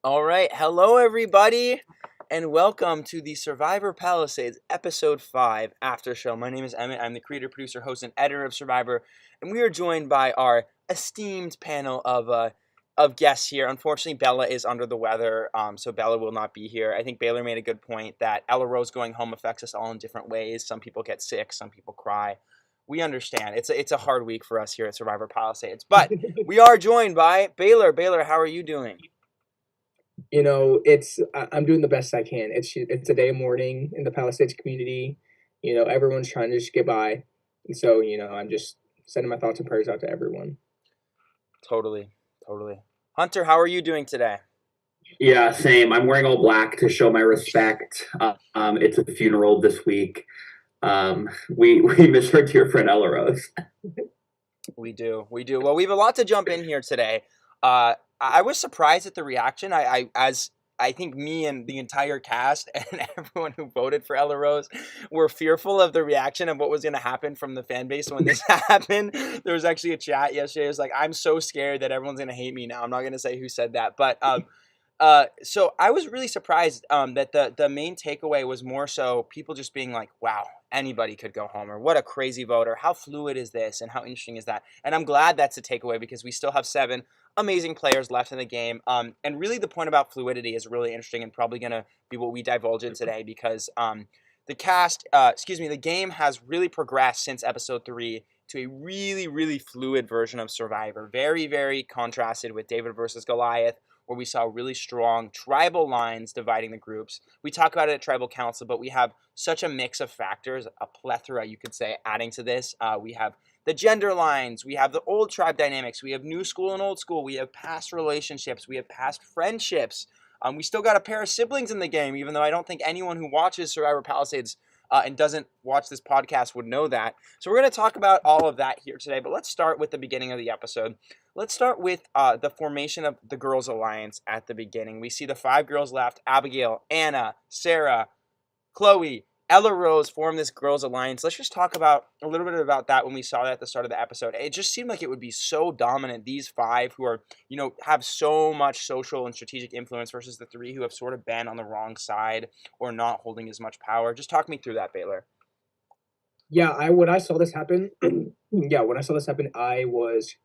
All right, hello everybody, and welcome to the Survivor Palisades Episode 5 Aftershow. My name is Emmett. I'm the creator, producer, host, and editor of Survivor, and we are joined by our esteemed panel of guests here. Unfortunately, Bella is under the weather, so Bella will not be here. I think Baylor made a good point that Ella Rose going home affects us all in different ways. Some people get sick, some people cry. We understand. It's a hard week for us here at Survivor Palisades, but we are joined by Baylor. Baylor, how are you doing? I'm doing the best I can. It's a day of mourning in the Palisades community. Everyone's trying to just get by, and so I'm just sending my thoughts and prayers out to everyone. Totally, totally. Hunter, how are you doing today? Yeah, same. I'm wearing all black to show my respect. It's a funeral this week. We miss our dear friend Ella Rose. We do, we do. Well, we have a lot to jump in here today. I was surprised at the reaction. As I think me and the entire cast and everyone who voted for Ella Rose were fearful of the reaction of what was going to happen from the fan base when this happened. There was actually a chat yesterday. It was like, I'm so scared that everyone's going to hate me now. I'm not going to say who said that, but so I was really surprised that the main takeaway was more so people just being like, "Wow, anybody could go home," or "What a crazy vote," or "How fluid is this?" and "How interesting is that?" And I'm glad that's a takeaway because we still have 7 amazing players left in the game. And really, the point about fluidity is really interesting and probably going to be what we divulge in today because the game has really progressed since episode 3 to a really, really fluid version of Survivor. Very, very contrasted with David versus Goliath, where we saw really strong tribal lines dividing the groups. We talk about it at Tribal Council, but we have such a mix of factors, a plethora, you could say, adding to this. We have the gender lines, we have the old tribe dynamics, we have new school and old school, we have past relationships, we have past friendships. We still got a pair of siblings in the game, even though I don't think anyone who watches Survivor Palisades and doesn't watch this podcast would know that. So we're going to talk about all of that here today, but let's start with the beginning of the episode. Let's start with the formation of the Girls Alliance at the beginning. We see the 5 girls left: Abigail, Anna, Sarah, Chloe, Ella Rose form this Girls Alliance. Let's just talk about a little bit about that when we saw that at the start of the episode. It just seemed like it would be so dominant. These 5 who are, have so much social and strategic influence versus the 3 who have sort of been on the wrong side or not holding as much power. Just talk me through that, Baylor. Yeah, I when I saw this happen, yeah, when I saw this happen, I was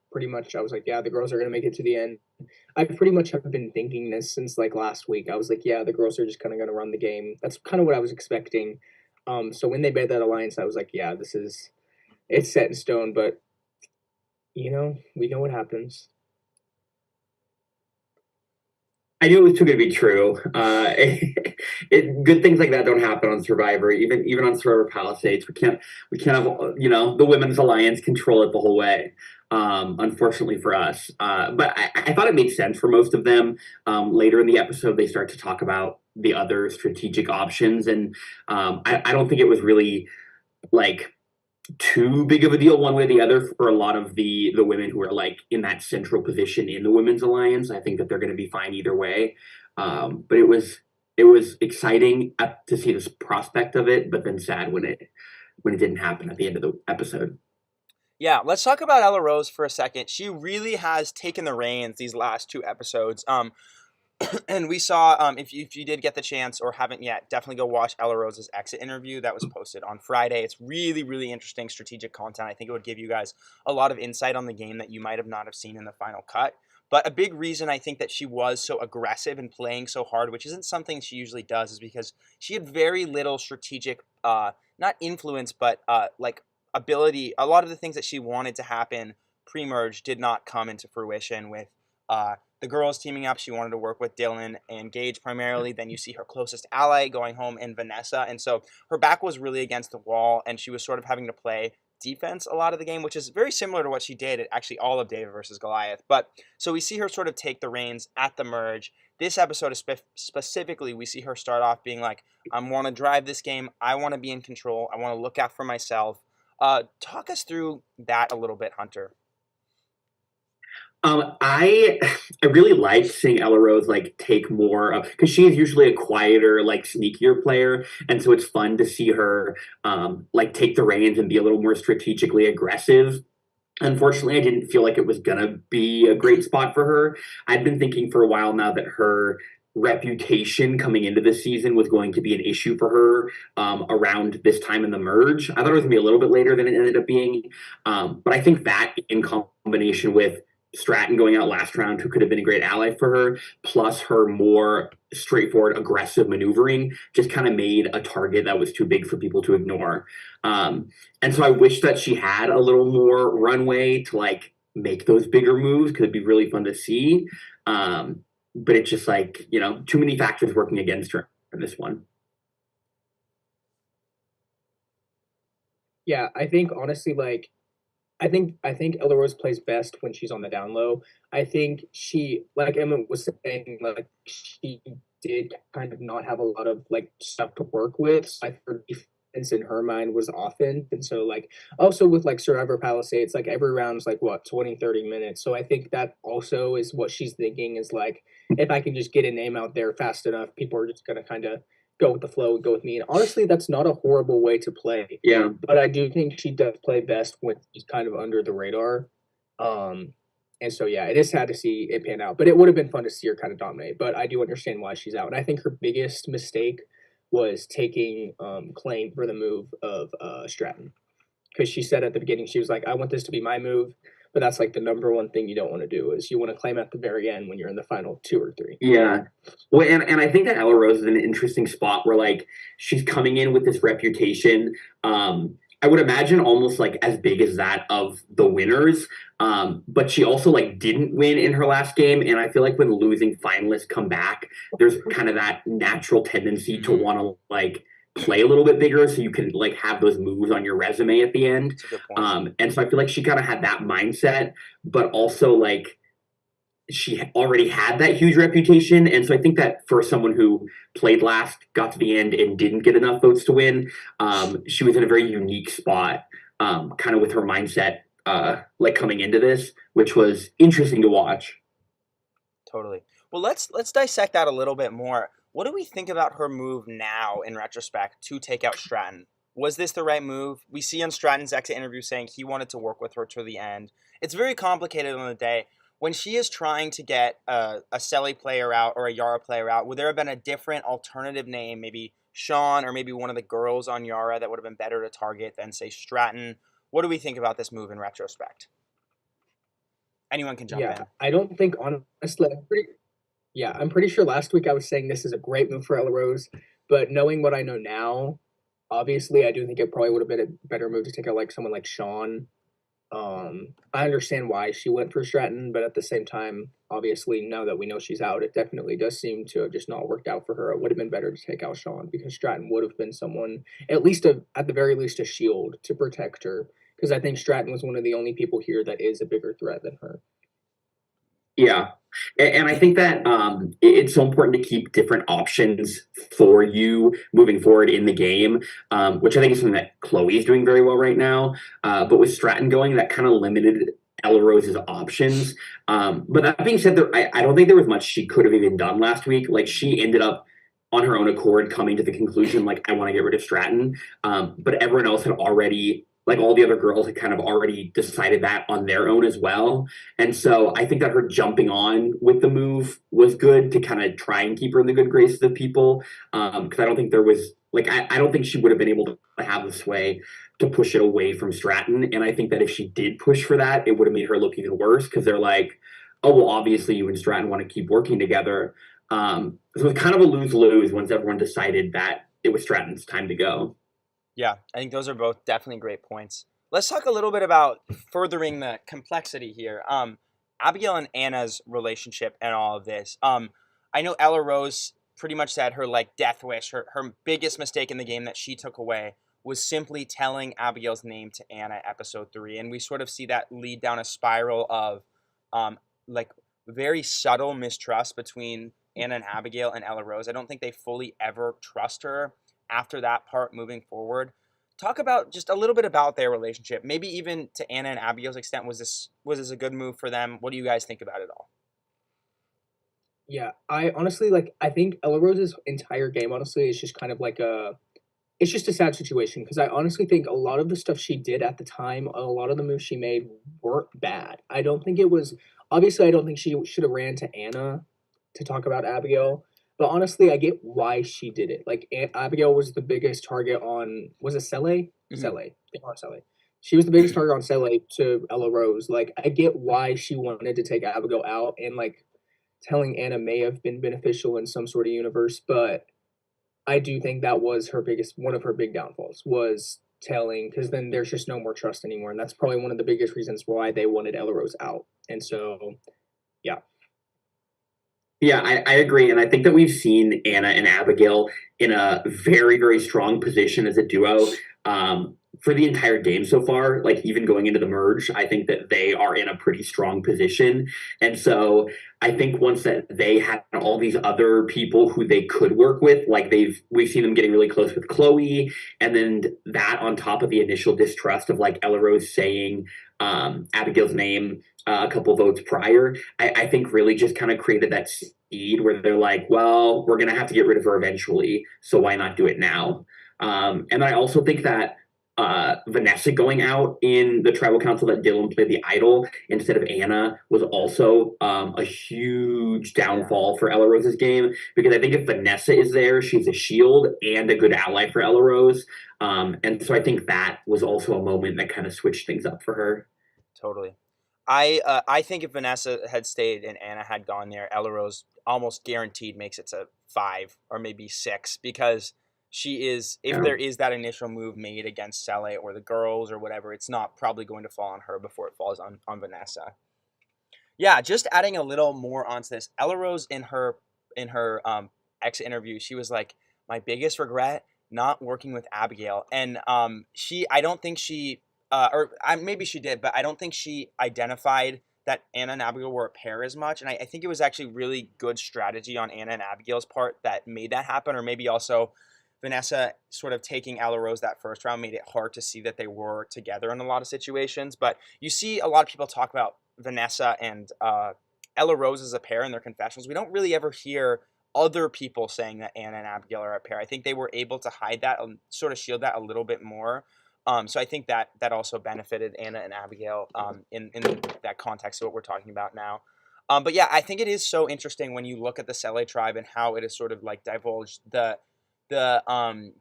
like, yeah, the girls are gonna make it to the end. I pretty much have been thinking this since like last week. I was like, yeah, the girls are just kind of gonna run the game. That's kind of what I was expecting. So when they made that alliance, I was like, yeah, it's set in stone. But we know what happens. I knew it was too good to be true. Good things like that don't happen on Survivor, even on Survivor Palisades. We can't have the Women's Alliance control it the whole way. Unfortunately for us, but I thought it made sense for most of them. Later in the episode, they start to talk about the other strategic options, and I don't think it was really like too big of a deal one way or the other for a lot of the women who are like in that central position in the women's alliance. I think that they're going to be fine either way. But it was exciting to see this prospect of it, but then sad when it didn't happen at the end of the episode. Yeah, let's talk about Ella Rose for a second. She really has taken the reins these last 2 episodes. And we saw, if you did get the chance or haven't yet, definitely go watch Ella Rose's exit interview that was posted on Friday. It's really, really interesting strategic content. I think it would give you guys a lot of insight on the game that you might have not have seen in the final cut. But a big reason I think that she was so aggressive and playing so hard, which isn't something she usually does, is because she had very little strategic, not influence, but like ability. A lot of the things that she wanted to happen pre-merge did not come into fruition with the girls teaming up. She wanted to work with Dylan and Gage primarily. Then you see her closest ally going home in Vanessa. And so her back was really against the wall, and she was sort of having to play defense a lot of the game, which is very similar to what she did at actually all of David versus Goliath. But so we see her sort of take the reins at the merge. This episode is specifically, we see her start off being like, I want to drive this game. I want to be in control. I want to look out for myself. Talk us through that a little bit, Hunter. I really like seeing Ella Rose like take more of, because she is usually a quieter, like sneakier player, and so it's fun to see her like take the reins and be a little more strategically aggressive. Unfortunately, I didn't feel like it was gonna be a great spot for her. I'd been thinking for a while now that her reputation coming into this season was going to be an issue for her around this time in the merge. I thought it was gonna be a little bit later than it ended up being, but I think that in combination with Stratton going out last round, who could have been a great ally for her, plus her more straightforward, aggressive maneuvering, just kind of made a target that was too big for people to ignore. Um, and so I wish that she had a little more runway to like make those bigger moves because it'd be really fun to see. But it's just like, too many factors working against her in this one. Yeah, I think honestly, like I think Ella Rose plays best when she's on the down low. I think she, like Emma was saying, like she did kind of not have a lot of like stuff to work with. So I think her defense in her mind was often, and so like also with like Survivor Palisades, like every round's like what 20-30 minutes. So I think that also is what she's thinking is like if I can just get a name out there fast enough, people are just gonna kind of go with the flow and go with me. And honestly, that's not a horrible way to play. Yeah. But I do think she does play best when she's kind of under the radar. Um, and so yeah, it is sad to see it pan out, but it would have been fun to see her kind of dominate. But I do understand why she's out, and I think her biggest mistake was taking claim for the move of Stratton because she said at the beginning she was like, "I want this to be my move," but that's like the number one thing you don't want to do is you want to claim at the very end when you're in the final two or three. Yeah. Well, and I think that Ella Rose is in an interesting spot where like she's coming in with this reputation. I would imagine almost like as big as that of the winners. But she also like didn't win in her last game. And I feel like when losing finalists come back, there's kind of that natural tendency to want to like play a little bit bigger so you can like have those moves on your resume at the end. That's a good point. And so I feel like she kind of had that mindset, but also like she already had that huge reputation. And so I think that for someone who played last, got to the end, and didn't get enough votes to win, she was in a very unique spot, kind of with her mindset, like coming into this, which was interesting to watch. Totally. Well, let's dissect that a little bit more. What do we think about her move now in retrospect to take out Stratton? Was this the right move? We see on Stratton's exit interview saying he wanted to work with her to the end. It's very complicated on the day. When she is trying to get a Selly player out or a Yara player out, would there have been a different alternative name, maybe Sean or maybe one of the girls on Yara that would have been better to target than, say, Stratton? What do we think about this move in retrospect? Anyone can jump in. Yeah, I don't think honestly. I'm pretty sure last week I was saying this is a great move for Ella Rose, but knowing what I know now, obviously I do think it probably would have been a better move to take out like someone like Sean. I understand why she went for Stratton, but at the same time, obviously now that we know she's out, it definitely does seem to have just not worked out for her. It would have been better to take out Sean because Stratton would have been someone at the very least a shield to protect her. Because I think Stratton was one of the only people here that is a bigger threat than her. Yeah. And I think that it's so important to keep different options for you moving forward in the game, which I think is something that Chloe is doing very well right now. But with Stratton going, that kind of limited Ella Rose's options. But that being said, I don't think there was much she could have even done last week. Like she ended up on her own accord coming to the conclusion, like, I want to get rid of Stratton. But everyone else had already, like all the other girls had kind of already decided that on their own as well. And so I think that her jumping on with the move was good to kind of try and keep her in the good graces of people. Because I don't think there was, like, I don't think she would have been able to have the sway to push it away from Stratton. And I think that if she did push for that, it would have made her look even worse because they're like, oh, well, obviously you and Stratton want to keep working together. So it's kind of a lose-lose once everyone decided that it was Stratton's time to go. Yeah, I think those are both definitely great points. Let's talk a little bit about furthering the complexity here. Abigail and Anna's relationship and all of this. I know Ella Rose pretty much said her like death wish, her biggest mistake in the game that she took away was simply telling Abigail's name to Anna episode 3. And we sort of see that lead down a spiral of like very subtle mistrust between Anna and Abigail and Ella Rose. I don't think they fully ever trust her after that part moving forward. Talk about just a little bit about their relationship. Maybe even to Anna and Abigail's extent, was this a good move for them? What do you guys think about it all? Yeah, I honestly I think Ella Rose's entire game honestly is just kind of like it's just a sad situation because I honestly think a lot of the stuff she did at the time, a lot of the moves she made weren't bad. I don't think it was obviously I don't think she should have ran to Anna to talk about Abigail, but honestly, I get why she did it. Like Abigail was the biggest target on was it Sele? Mhm. Sele. They call her Sele. She was the biggest target on Sele to Ella Rose. Like I get why she wanted to take Abigail out and like telling Anna may have been beneficial in some sort of universe, but I do think that was her biggest one of her big downfalls was telling because then there's just no more trust anymore, and that's probably one of the biggest reasons why they wanted Ella Rose out. And so, yeah, Yeah, I agree. And I think that we've seen Anna and Abigail in a very, very strong position as a duo for the entire game so far. Like, even going into the merge, I think that they are in a pretty strong position. And so I think once that they had all these other people who they could work with, like we've seen them getting really close with Chloe, and then that on top of the initial distrust of like Ella Rose saying Abigail's name a couple votes prior, I think really just kind of created that seed where they're like, well, we're going to have to get rid of her eventually, so why not do it now? And I also think that Vanessa going out in the tribal council that Dylan played the idol instead of Anna was also a huge downfall for Ella Rose's game, because I think if Vanessa is there, she's a shield and a good ally for Ella Rose. And so I think that was also a moment that kind of switched things up for her. Totally. I think if Vanessa had stayed and Anna had gone there, Ella Rose almost guaranteed makes it to 5 or maybe 6, because she is, if Yeah. there is that initial move made against Sele or the girls or whatever, it's not probably going to fall on her before it falls on Vanessa. Yeah, just adding a little more onto this, Ella Rose in her exit interview, she was like, my biggest regret not working with Abigail, and I don't think she maybe she did, but I don't think she identified that Anna and Abigail were a pair as much, and I think it was actually really good strategy on Anna and Abigail's part that made that happen, or maybe also Vanessa sort of taking Ella Rose that first round made it hard to see that they were together in a lot of situations. But you see a lot of people talk about Vanessa and Ella Rose as a pair in their confessionals. We don't really ever hear other people saying that Anna and Abigail are a pair. I think they were able to hide that and sort of shield that a little bit more. So I think that also benefited Anna and Abigail in that context of what we're talking about now. But yeah, I think it is so interesting when you look at the Sele tribe and how it is sort of like divulged the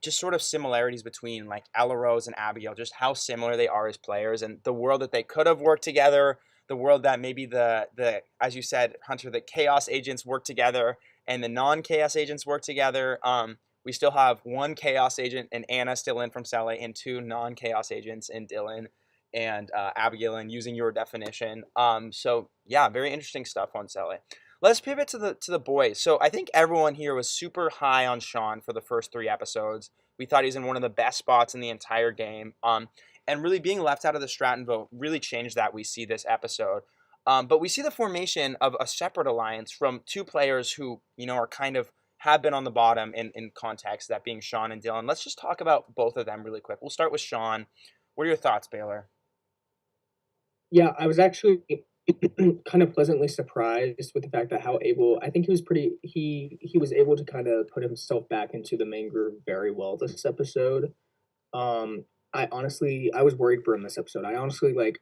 just sort of similarities between like Ella Rose and Abigail, just how similar they are as players, and the world that they could have worked together, the world that maybe the as you said, Hunter, the chaos agents work together and the non-chaos agents work together. We still have one chaos agent and Anna still in from Sele, and 2 non-chaos agents in Dylan and Abigail, and using your definition. So yeah, very interesting stuff on Sele. Let's pivot to the boys. So I think everyone here was super high on Sean for the first 3 episodes. We thought he's in one of the best spots in the entire game. And really being left out of the Stratton vote really changed that, we see this episode. But we see the formation of a separate alliance from 2 players who, are kind of have been on the bottom in context, that being Sean and Dylan. Let's just talk about both of them really quick. We'll start with Sean. What are your thoughts, Baylor? yeah, I was actually kind of pleasantly surprised with the fact that how able I think he was able to kind of put himself back into the main group very well this episode. I was worried for him this episode. I honestly like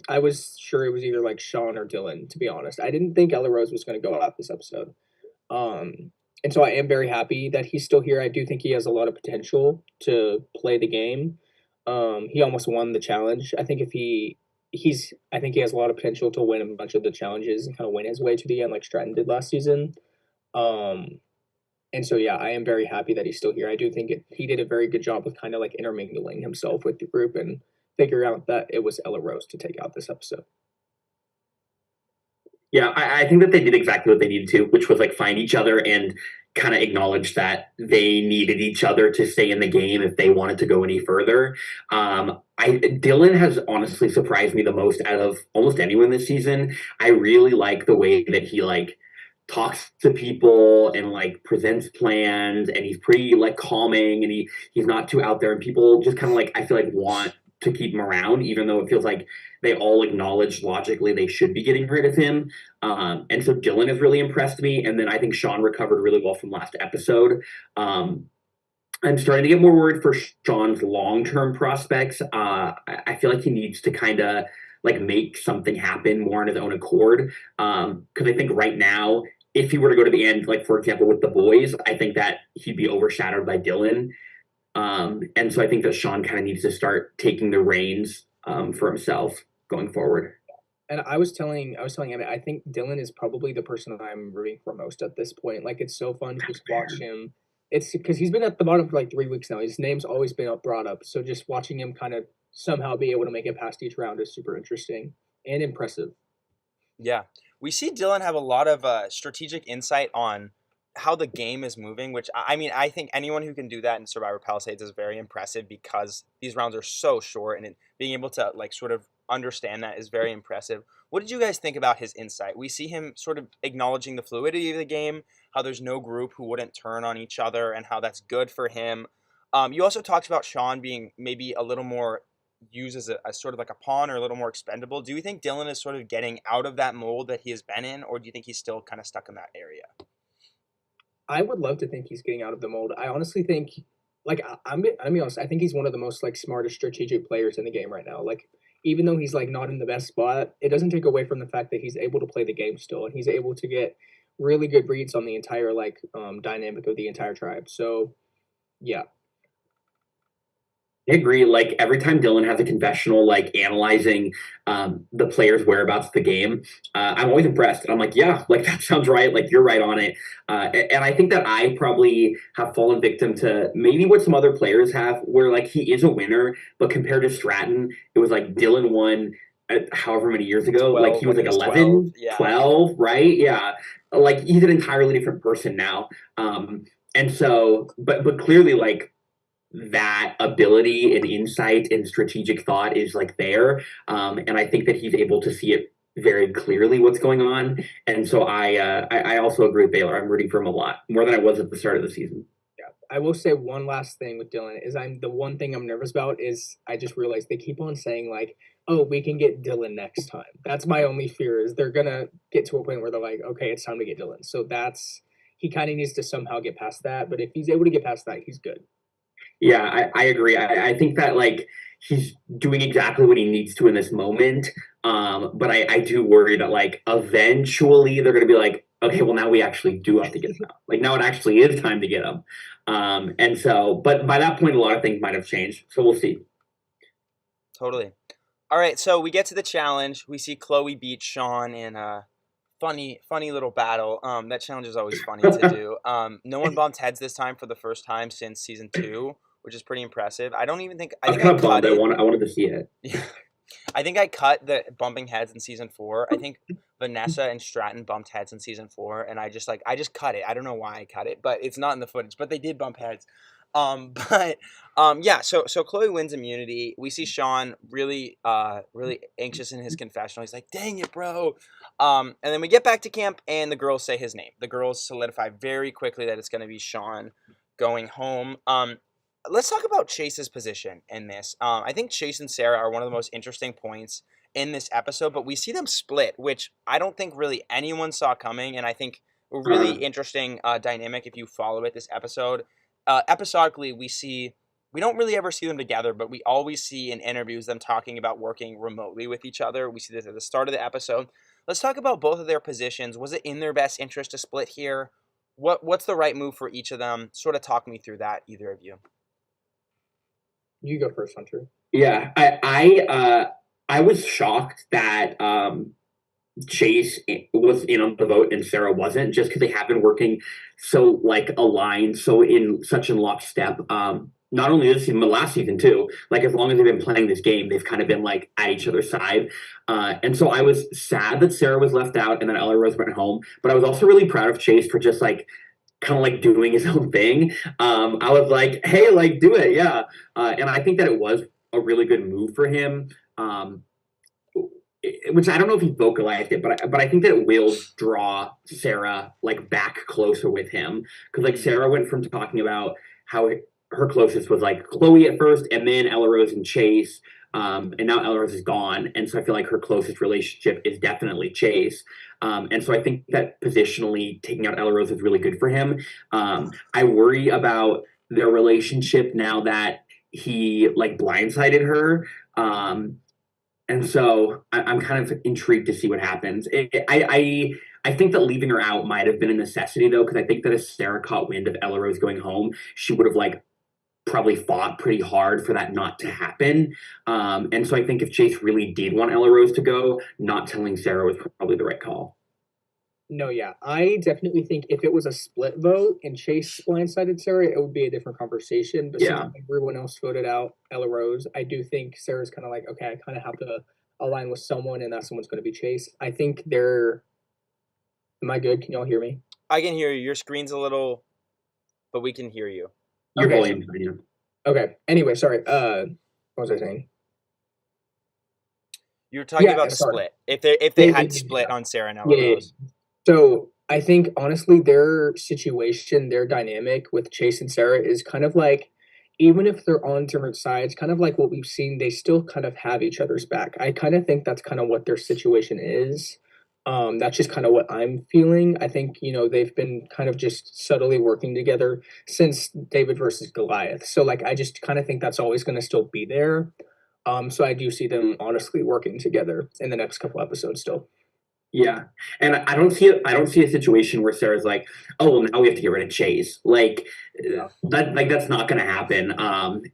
I was sure it was either like Sean or Dylan, to be honest. I didn't think Ella Rose was going to go out this episode. And so I am very happy that he's still here. I do think he has a lot of potential to play the game. He almost won the challenge. I think if I think he has a lot of potential to win a bunch of the challenges and kind of win his way to the end like Stratton did last season. Um, and so, yeah, I am very happy that he's still here. I do think he did a very good job with kind of like intermingling himself with the group and figure out that it was Ella Rose to take out this episode. Yeah, I think that they did exactly what they needed to, which was like find each other and kind of acknowledge that they needed each other to stay in the game if they wanted to go any further. Dylan has honestly surprised me the most out of almost anyone this season. I really like the way that he like talks to people and like presents plans, and he's pretty like calming, and he's not too out there, and people just kind of like I feel like want to keep him around, even though it feels like they all acknowledge logically they should be getting rid of him. And so Dylan has really impressed me. And then I think Sean recovered really well from last episode. I'm starting to get more worried for Sean's long-term prospects. I feel like he needs to kind of like make something happen more on his own accord. Because I think right now, if he were to go to the end, like for example with the boys, I think that he'd be overshadowed by Dylan. And so I think that Sean kind of needs to start taking the reins for himself going forward. And I was telling him, I think Dylan is probably the person that I'm rooting for most at this point. Like, it's so fun to just watch him. It's because he's been at the bottom for like 3 weeks now. His name's always been brought up. So just watching him kind of somehow be able to make it past each round is super interesting and impressive. Yeah. We see Dylan have a lot of strategic insight on how the game is moving, which I mean, I think anyone who can do that in Survivor Palisades is very impressive because these rounds are so short and being able to like sort of understand that is very impressive. What did you guys think about his insight? We see him sort of acknowledging the fluidity of the game, how there's no group who wouldn't turn on each other, and how that's good for him. You also talked about Sean being maybe a little more used as sort of like a pawn or a little more expendable. Do you think Dylan is sort of getting out of that mold that he has been in, or do you think he's still kind of stuck in that area? I would love to think he's getting out of the mold. I honestly think, like, I'm be honest. I think he's one of the most like smartest strategic players in the game right now. Like, even though he's like not in the best spot, it doesn't take away from the fact that he's able to play the game still, and he's able to get really good reads on the entire like dynamic of the entire tribe. So yeah, I agree. Like every time Dylan has a confessional, like analyzing the players' whereabouts of the game, I'm always impressed. And I'm like, yeah, like that sounds right. Like you're right on it. And I think that I probably have fallen victim to maybe what some other players have, where like he is a winner, but compared to Stratton, it was like Dylan won however many years ago. Like 12, he I was like think it's 11, 12. Yeah. 12, right? Yeah. Like he's an entirely different person now. And so, but clearly, like that ability and insight and strategic thought is like there. And I think that he's able to see it very clearly what's going on. And so I also agree with Baylor. I'm rooting for him a lot more than I was at the start of the season. yeah. I will say one last thing with Dylan is I'm the one thing I'm nervous about is I just realized they keep on saying like, oh, we can get Dylan next time. That's my only fear is they're gonna get to a point where they're like, okay, it's time to get Dylan. So that's he kind of needs to somehow get past that. But if he's able to get past that, he's good. Yeah, I agree. I think that like he's doing exactly what he needs to in this moment. But I do worry that like eventually they're gonna be like, okay, well now we actually do have to get him out. Like now it actually is time to get him. And so, but by that point, a lot of things might have changed. So we'll see. Totally. All right, so we get to the challenge. We see Chloe beat Sean in a funny little battle. That challenge is always funny to do. No one bumped heads this time for the first time since season 2, which is pretty impressive. I don't even think I was I kind of cut bummed. it. I wanted to see it. I think I cut the bumping heads in season 4. I think Vanessa and Stratton bumped heads in season 4, and I just cut it. I don't know why I cut it, but it's not in the footage. But they did bump heads. But yeah. So Chloe wins immunity. We see Sean really anxious in his confessional. He's like, "Dang it, bro!" And then we get back to camp, and the girls say his name. The girls solidify very quickly that it's going to be Sean going home. Let's talk about Chase's position in this. I think Chase and Sarah are one of the most interesting points in this episode, but we see them split, which I don't think really anyone saw coming, and I think a really interesting dynamic if you follow it this episode. Episodically, we don't really ever see them together, but we always see in interviews them talking about working remotely with each other. We see this at the start of the episode. Let's talk about both of their positions. Was it in their best interest to split here? What's the right move for each of them? Sort of talk me through that, either of you. You go first, Hunter. Yeah, I was shocked that Chase was in on the vote and Sarah wasn't, just because they have been working so like aligned, so in such in lockstep. Not only this season, but last season too. Like as long as they've been playing this game, they've kind of been like at each other's side. And so I was sad that Sarah was left out and then Ella Rose went home. But I was also really proud of Chase for just like kind of like doing his own thing. I was like, hey, like do it, yeah. And I think that it was a really good move for him. Which I don't know if he vocalized it, but I think that it will draw Sarah like back closer with him, because like Sarah went from talking about how her closest was like Chloe at first, and then Ella Rose and Chase, and now Ella Rose is gone, and so I feel like her closest relationship is definitely Chase, and so I think that positionally taking out Ella Rose is really good for him. I worry about their relationship now that he like blindsided her. And so I'm kind of intrigued to see what happens. I think that leaving her out might have been a necessity though, because I think that if Sarah caught wind of Ella Rose going home, she would have like probably fought pretty hard for that not to happen. And so I think if Chase really did want Ella Rose to go, not telling Sarah was probably the right call. No, yeah, I definitely think if it was a split vote and Chase blindsided Sarah, it would be a different conversation. But since Yeah. everyone else voted out Ella Rose, I do think Sarah's kind of like, okay, I kind of have to align with someone, and that someone's going to be Chase. I think they're. Am I good? Can y'all hear me? I can hear you. Your screen's a little, but we can hear you. Your Okay. volume's fine, yeah. Okay. Anyway, sorry. What was I saying? You were talking Yeah, about the sorry. split. If they Yeah, had yeah, split on Sarah and Ella Yeah. Rose. So I think honestly, their situation, their dynamic with Chase and Sarah is kind of like, even if they're on different sides, kind of like what we've seen, they still kind of have each other's back. I kind of think that's kind of what their situation is. That's just kind of what I'm feeling. I think, they've been kind of just subtly working together since David versus Goliath. So like I just kind of think that's always going to still be there. So I do see them honestly working together in the next couple episodes still. Yeah, and I don't see a situation where Sarah's like, oh well, now we have to get rid of Chase. Like that's not going to happen.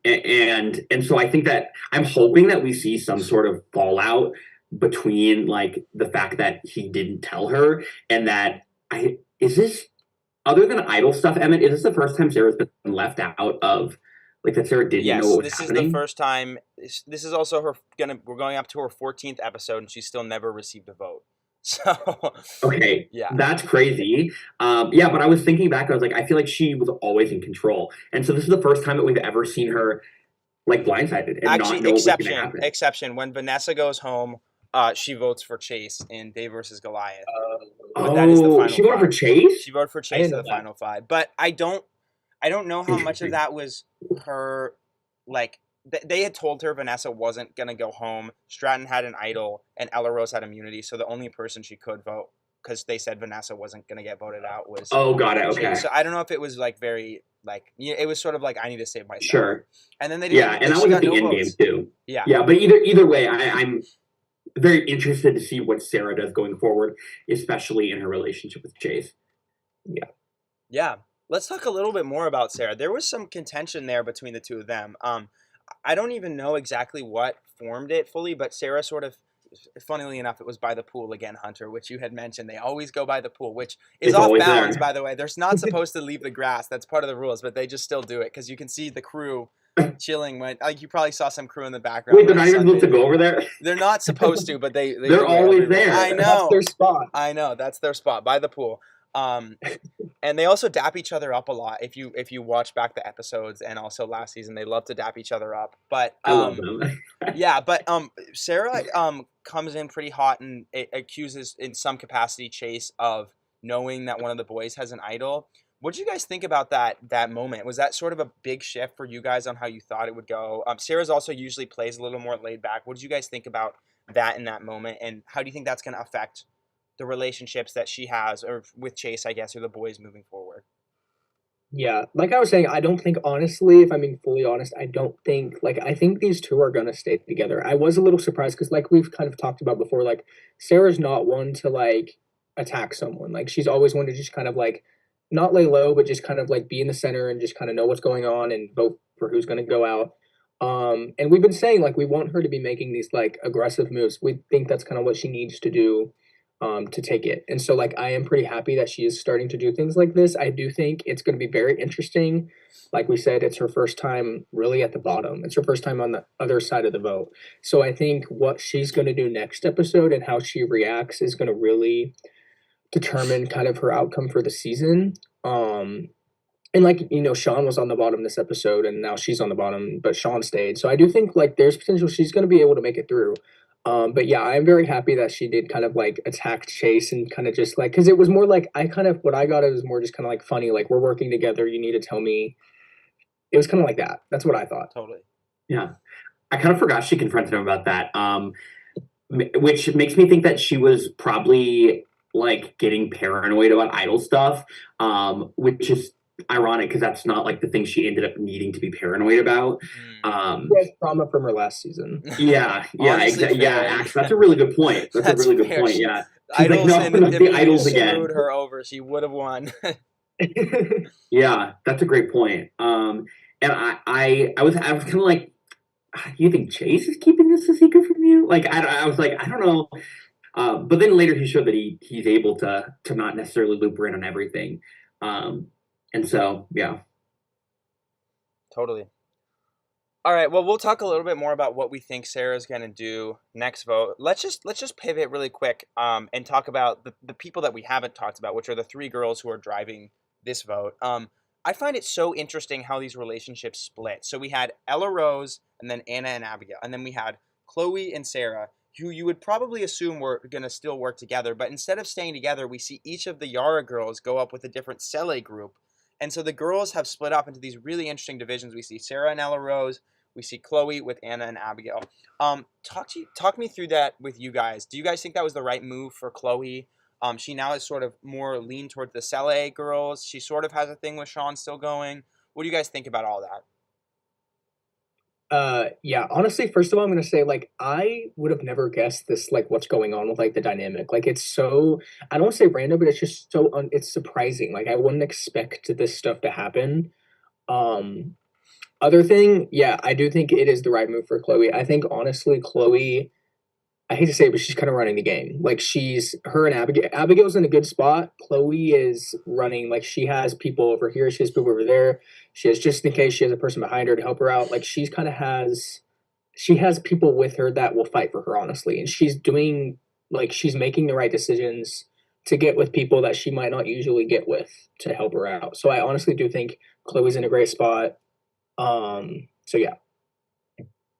And so I think that I'm hoping that we see some sort of fallout between like the fact that he didn't tell her and that is this other than idol stuff, Emmett? Is this the first time Sarah's been left out of like that Sarah didn't Yes, know what was this happening? is the first time. This is also we're going up to her 14th episode, and she's still never received a vote. So Okay, yeah, that's crazy. Yeah, but I was thinking back, I was like, I feel like she was always in control, and so this is the first time that we've ever seen her like blindsided and actually, not know what was going to happen. exception. When Vanessa goes home, she votes for Chase in Dave versus Goliath. Oh, that is the final she voted for five. Chase? She voted for I Chase didn't in know the that. final five, but I don't know how much of Interesting. that was her like. They had told her Vanessa wasn't gonna go home. Stratton had an idol, and Ella Rose had immunity, so the only person she could vote, because they said Vanessa wasn't gonna get voted out, was Oh, got it. Chase. Okay, So I don't know if it was like very like it was sort of like I need to save myself. sure. And then they didn't. Yeah, and that she was got at the no end game votes. too. Yeah. Yeah, but either way, I'm very interested to see what Sarah does going forward, especially in her relationship with Chase. Yeah. Let's talk a little bit more about Sarah. There was some contention there between the two of them. I don't even know exactly what formed it fully, but Sarah sort of, funnily enough, it was by the pool again, Hunter, which you had mentioned. They always go by the pool, which is It's off always balance, there. by the way. They're not supposed to leave the grass. That's part of the rules, but they just still do it because you can see the crew chilling. When like you probably saw some crew in the background. Wait, they're like not even supposed to sunbathing. go over there? They're not supposed to, but they They're do it always everywhere. there. I That's know. their spot. I know. That's their spot by the pool. And they also dap each other up a lot. If you watch back the episodes and also last season, they love to dap each other up. But I love them. yeah, but Sarah comes in pretty hot and accuses in some capacity Chase of knowing that one of the boys has an idol. What did you guys think about that moment? Was that sort of a big shift for you guys on how you thought it would go? Sarah's also usually plays a little more laid back. What did you guys think about that in that moment, and how do you think that's going to affect the relationships that she has or with Chase, I guess, or the boys moving forward? Yeah, like I was saying, I don't think honestly, if I'm being fully honest, I don't think like I think these two are gonna stay together. I was a little surprised because like we've kind of talked about before, like Sarah's not one to like attack someone. Like she's always one to just kind of like not lay low, but just kind of like be in the center and just kind of know what's going on and vote for who's gonna go out. And we've been saying like we want her to be making these like aggressive moves. We think that's kind of what she needs to do to take it. And so like I am pretty happy that she is starting to do things like this. I do think it's going to be very interesting. Like we said, it's her first time really at the bottom. It's her first time on the other side of the vote. So I think what she's going to do next episode and how she reacts is going to really determine kind of her outcome for the season. And like Sean was on the bottom this episode and now she's on the bottom, but Sean stayed. So I do think like there's potential she's going to be able to make it through. But yeah, I'm very happy that she did kind of like attack Chase and kind of just like, because it was more like what I got, it was more just kind of like funny, like we're working together. You need to tell me. It was kind of like that. That's what I thought. Totally. Yeah. I kind of forgot she confronted him about that, which makes me think that she was probably like getting paranoid about idol stuff, which is ironic because that's not like the thing she ended up needing to be paranoid about. Mm. She has trauma from her last season. Yeah, Honestly, exactly. Yeah, fair. Ash, that's a really good point. That's a That's really good fair. point. Yeah, she's like, Idols no, and not the immediately idols again. screwed her over. She would have won. Yeah, that's a great point. And I was kind of like, you think Chase is keeping this a secret from you? Like, I was like, I don't know. But then later he showed that he's able to not necessarily loop her in on everything. Um, and so yeah, Totally. All right. Well, we'll talk a little bit more about what we think Sarah's gonna do next vote. Let's just pivot really quick and talk about the people that we haven't talked about, which are the three girls who are driving this vote. I find it so interesting how these relationships split. So we had Ella Rose and then Anna and Abigail, and then we had Chloe and Sarah, who you would probably assume were gonna still work together, but instead of staying together, we see each of the Yara girls go up with a different Sele group. And so the girls have split up into these really interesting divisions. We see Sarah and Ella Rose, we see Chloe with Anna and Abigail. Talk me through that with you guys. Do you guys think that was the right move for Chloe? She now is sort of more lean towards the Cele girls. She sort of has a thing with Sean still going. What do you guys think about all that? Yeah, honestly, first of all, I'm gonna say, like, I would have never guessed this, like, what's going on with, like, the dynamic. Like, it's so, I don't want to say random, but it's just so it's surprising. Like, I wouldn't expect this stuff to happen. Um, Other thing, yeah, I do think it is the right move for Chloe. I think honestly, Chloe, I hate to say it, but she's kind of running the game. Like, she's her and Abigail. Abigail's in a good spot. Chloe is running, like, she has people over here, she has people over there. She has, just in case she has a person behind her to help her out. Like, she's kind of has she has people with her that will fight for her, honestly. And she's doing, like, she's making the right decisions to get with people that she might not usually get with to help her out. So I honestly do think Chloe's in a great spot. So yeah.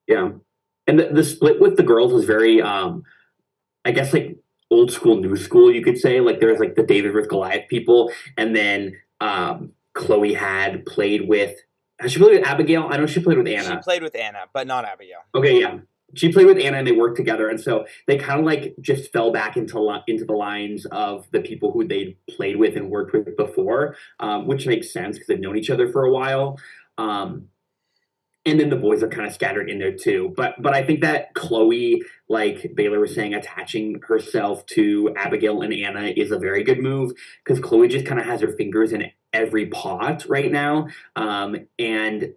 yeah. And the split with the girls was very, I guess, like old school, new school, you could say. Like there's like the David versus Goliath people, and then Chloe had played with. Has she played with Abigail? I know she played with She Anna. played with Anna, but not Abigail. Okay, yeah. She played with Anna and they worked together, and so they kind of like just fell back into the lines of the people who they played with and worked with before, which makes sense because they've known each other for a while. Um, and then the boys are kind of scattered in there too. But I think that Chloe, like Baylor was saying, attaching herself to Abigail and Anna is a very good move because Chloe just kind of has her fingers in every pot right now. And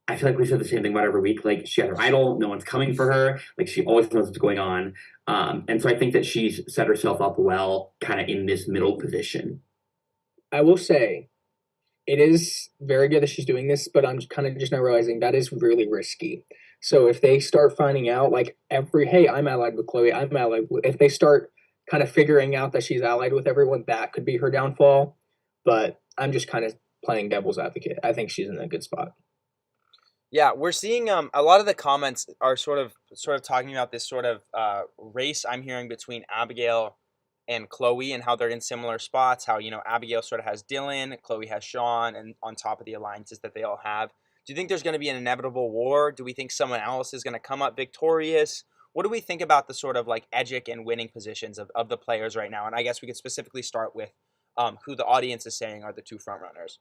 I feel like we said the same thing about every week. Like she has her idol, no one's coming for her. Like she always knows what's going on. And so I think that she's set herself up well, kind of in this middle position. I will say it is very good that she's doing this, but I'm kind of just now realizing that is really risky. So if they start finding out, like, hey, I'm allied with Chloe, I'm allied with, if they start kind of figuring out that she's allied with everyone, that could be her downfall. But I'm just kind of playing devil's advocate. I think she's in a good spot. Yeah, we're seeing a lot of the comments are sort of talking about this sort of race I'm hearing between Abigail and Chloe and how they're in similar spots. How Abigail sort of has Dylan, Chloe has Sean, and on top of the alliances that they all have. Do you think there's going to be an inevitable war? Do we think someone else is going to come up victorious? What do we think about the sort of like edgic and winning positions of the players right now? And I guess we could specifically start with who the audience is saying are the two front runners.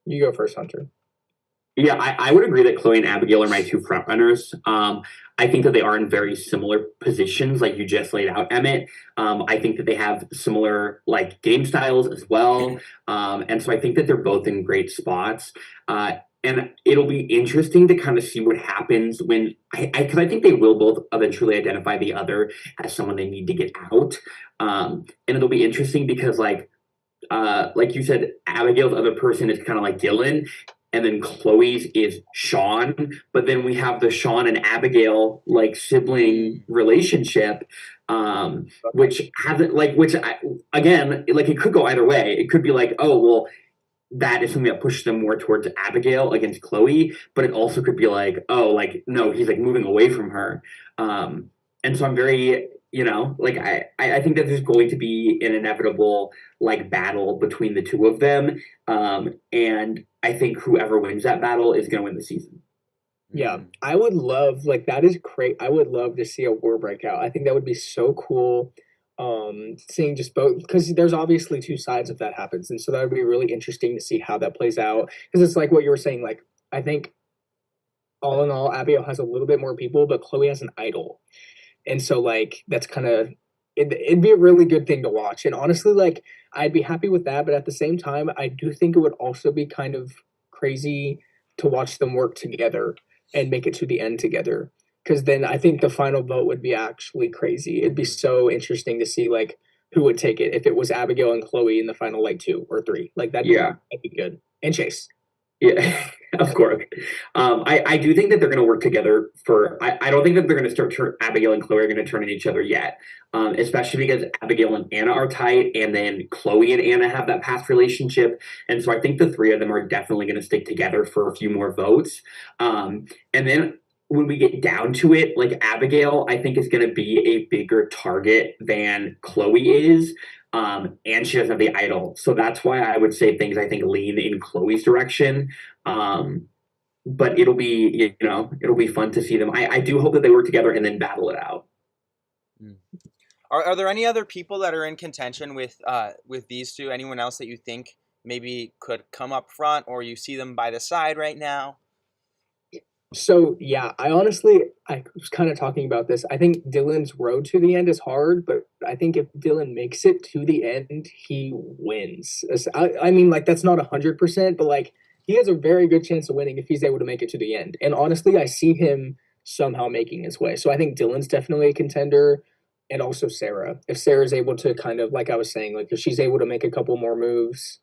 You go first, Hunter. Yeah, I would agree that Chloe and Abigail are my two front runners. I think that they are in very similar positions, like you just laid out, Emmett. I think that they have similar like game styles as well, and so I think that they're both in great spots. And it'll be interesting to kind of see what happens when, because I think they will both eventually identify the other as someone they need to get out. And it'll be interesting because like you said, Abigail's other person is kind of like Dylan, and then Chloe's is Sean. But then we have the Sean and Abigail like sibling relationship, which hasn't again, like it could go either way. It could be like, oh well, that is something that pushes them more towards Abigail against Chloe, but it also could be like, oh, like no, he's like moving away from her. And so I'm very, like I think that there's going to be an inevitable like battle between the two of them. And I think whoever wins that battle is going to win the season. Yeah, I would love, like, that is great. I would love to see a war break out. I think that would be so cool. Seeing just both, because there's obviously two sides if that happens, and so that would be really interesting to see how that plays out. Because it's like what you were saying, like I think all in all, Abigail has a little bit more people, but Chloe has an idol, and so like that's kind of it'd be a really good thing to watch. And honestly, like I'd be happy with that, but at the same time, I do think it would also be kind of crazy to watch them work together and make it to the end together. Because then I think the final vote would be actually crazy. It'd be so interesting to see like who would take it if it was Abigail and Chloe in the final like 2 or 3. Like Yeah. that'd be good. And Chase. Yeah, of course. I do think that they're going to work together I don't think that they're going to Abigail and Chloe are going to turn on each other yet, especially because Abigail and Anna are tight, and then Chloe and Anna have that past relationship. And so I think the three of them are definitely going to stick together for a few more votes. And then when we get down to it, like Abigail, I think is going to be a bigger target than Chloe is. And she doesn't have the idol. So that's why I would say things I think lean in Chloe's direction. But it'll be fun to see them. I do hope that they work together and then battle it out. Are there any other people that are in contention with these two? Anyone else that you think maybe could come up front, or you see them by the side right now? So yeah, I was kind of talking about this. I think Dylan's road to the end is hard, but I think if Dylan makes it to the end, he wins. I mean, like that's not 100%, but like he has a very good chance of winning if he's able to make it to the end. And honestly, I see him somehow making his way. So I think Dylan's definitely a contender, and also Sarah. If Sarah's able to kind of like I was saying, like if she's able to make a couple more moves,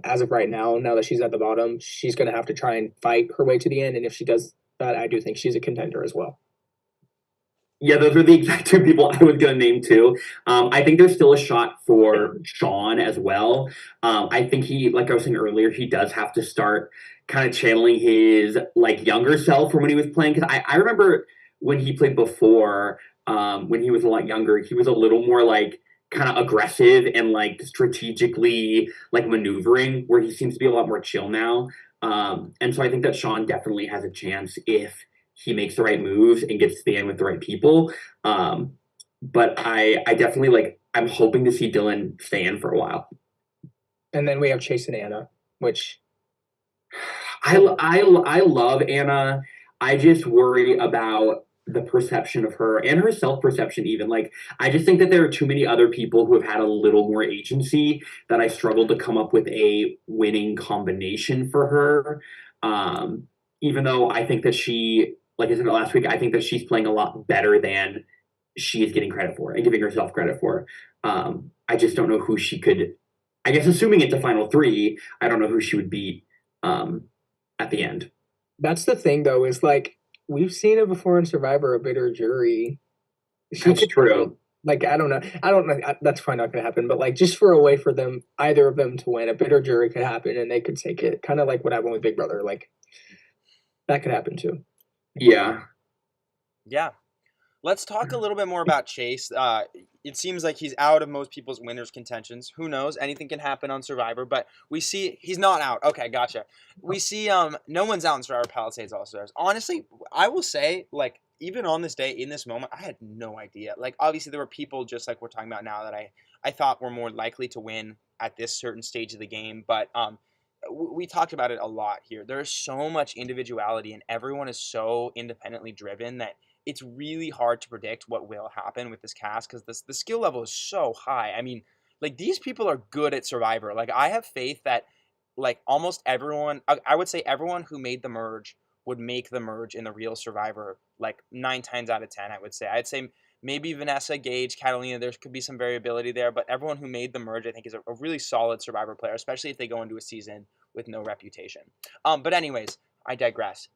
as of right now, now that she's at the bottom, she's going to have to try and fight her way to the end. And if she does that, I do think she's a contender as well. Yeah, those are the exact two people I was going to name too. I think there's still a shot for Sean as well. I think like I was saying earlier, he does have to start kind of channeling his like younger self from when he was playing. Because I remember when he played before, when he was a lot younger, he was a little more like kind of aggressive and like strategically like maneuvering, where he seems to be a lot more chill now. And so I think that Sean definitely has a chance if he makes the right moves and gets to the end with the right people. But I definitely I'm hoping to see Dylan stay in for a while. And then we have Chase and Anna, which I love Anna. I just worry about the perception of her and her self-perception even. Like I just think that there are too many other people who have had a little more agency that I struggle to come up with a winning combination for her. Even though I think that she, like I said last week, I think that she's playing a lot better than she is getting credit for and giving herself credit for. I just don't know who she could, I guess assuming it's a final three, I don't know who she would beat at the end. That's the thing though, is like we've seen it before in Survivor, a bitter jury. That's true. Like I don't know. That's probably not going to happen. But like just for a way for them, either of them to win, a bitter jury could happen, and they could take it. Kind of like what happened with Big Brother. Like that could happen too. Yeah. Yeah. Let's talk a little bit more about Chase. It seems like he's out of most people's winners' contentions. Who knows? Anything can happen on Survivor, but we see he's not out. Okay, gotcha. We see no one's out in Survivor Palisades All-Stars. Honestly, I will say, like, even on this day, in this moment, I had no idea. Like, obviously, there were people just like we're talking about now that I thought were more likely to win at this certain stage of the game, but we talked about it a lot here. There's so much individuality, and everyone is so independently driven that it's really hard to predict what will happen with this cast because the skill level is so high. I mean, like these people are good at Survivor. Like I have faith that like almost everyone, I would say everyone who made the merge would make the merge in the real Survivor like 9 times out of 10, I would say. I'd say maybe Vanessa, Gage, Catalina, there could be some variability there, but everyone who made the merge I think is a really solid Survivor player, especially if they go into a season with no reputation. But anyways, I digress.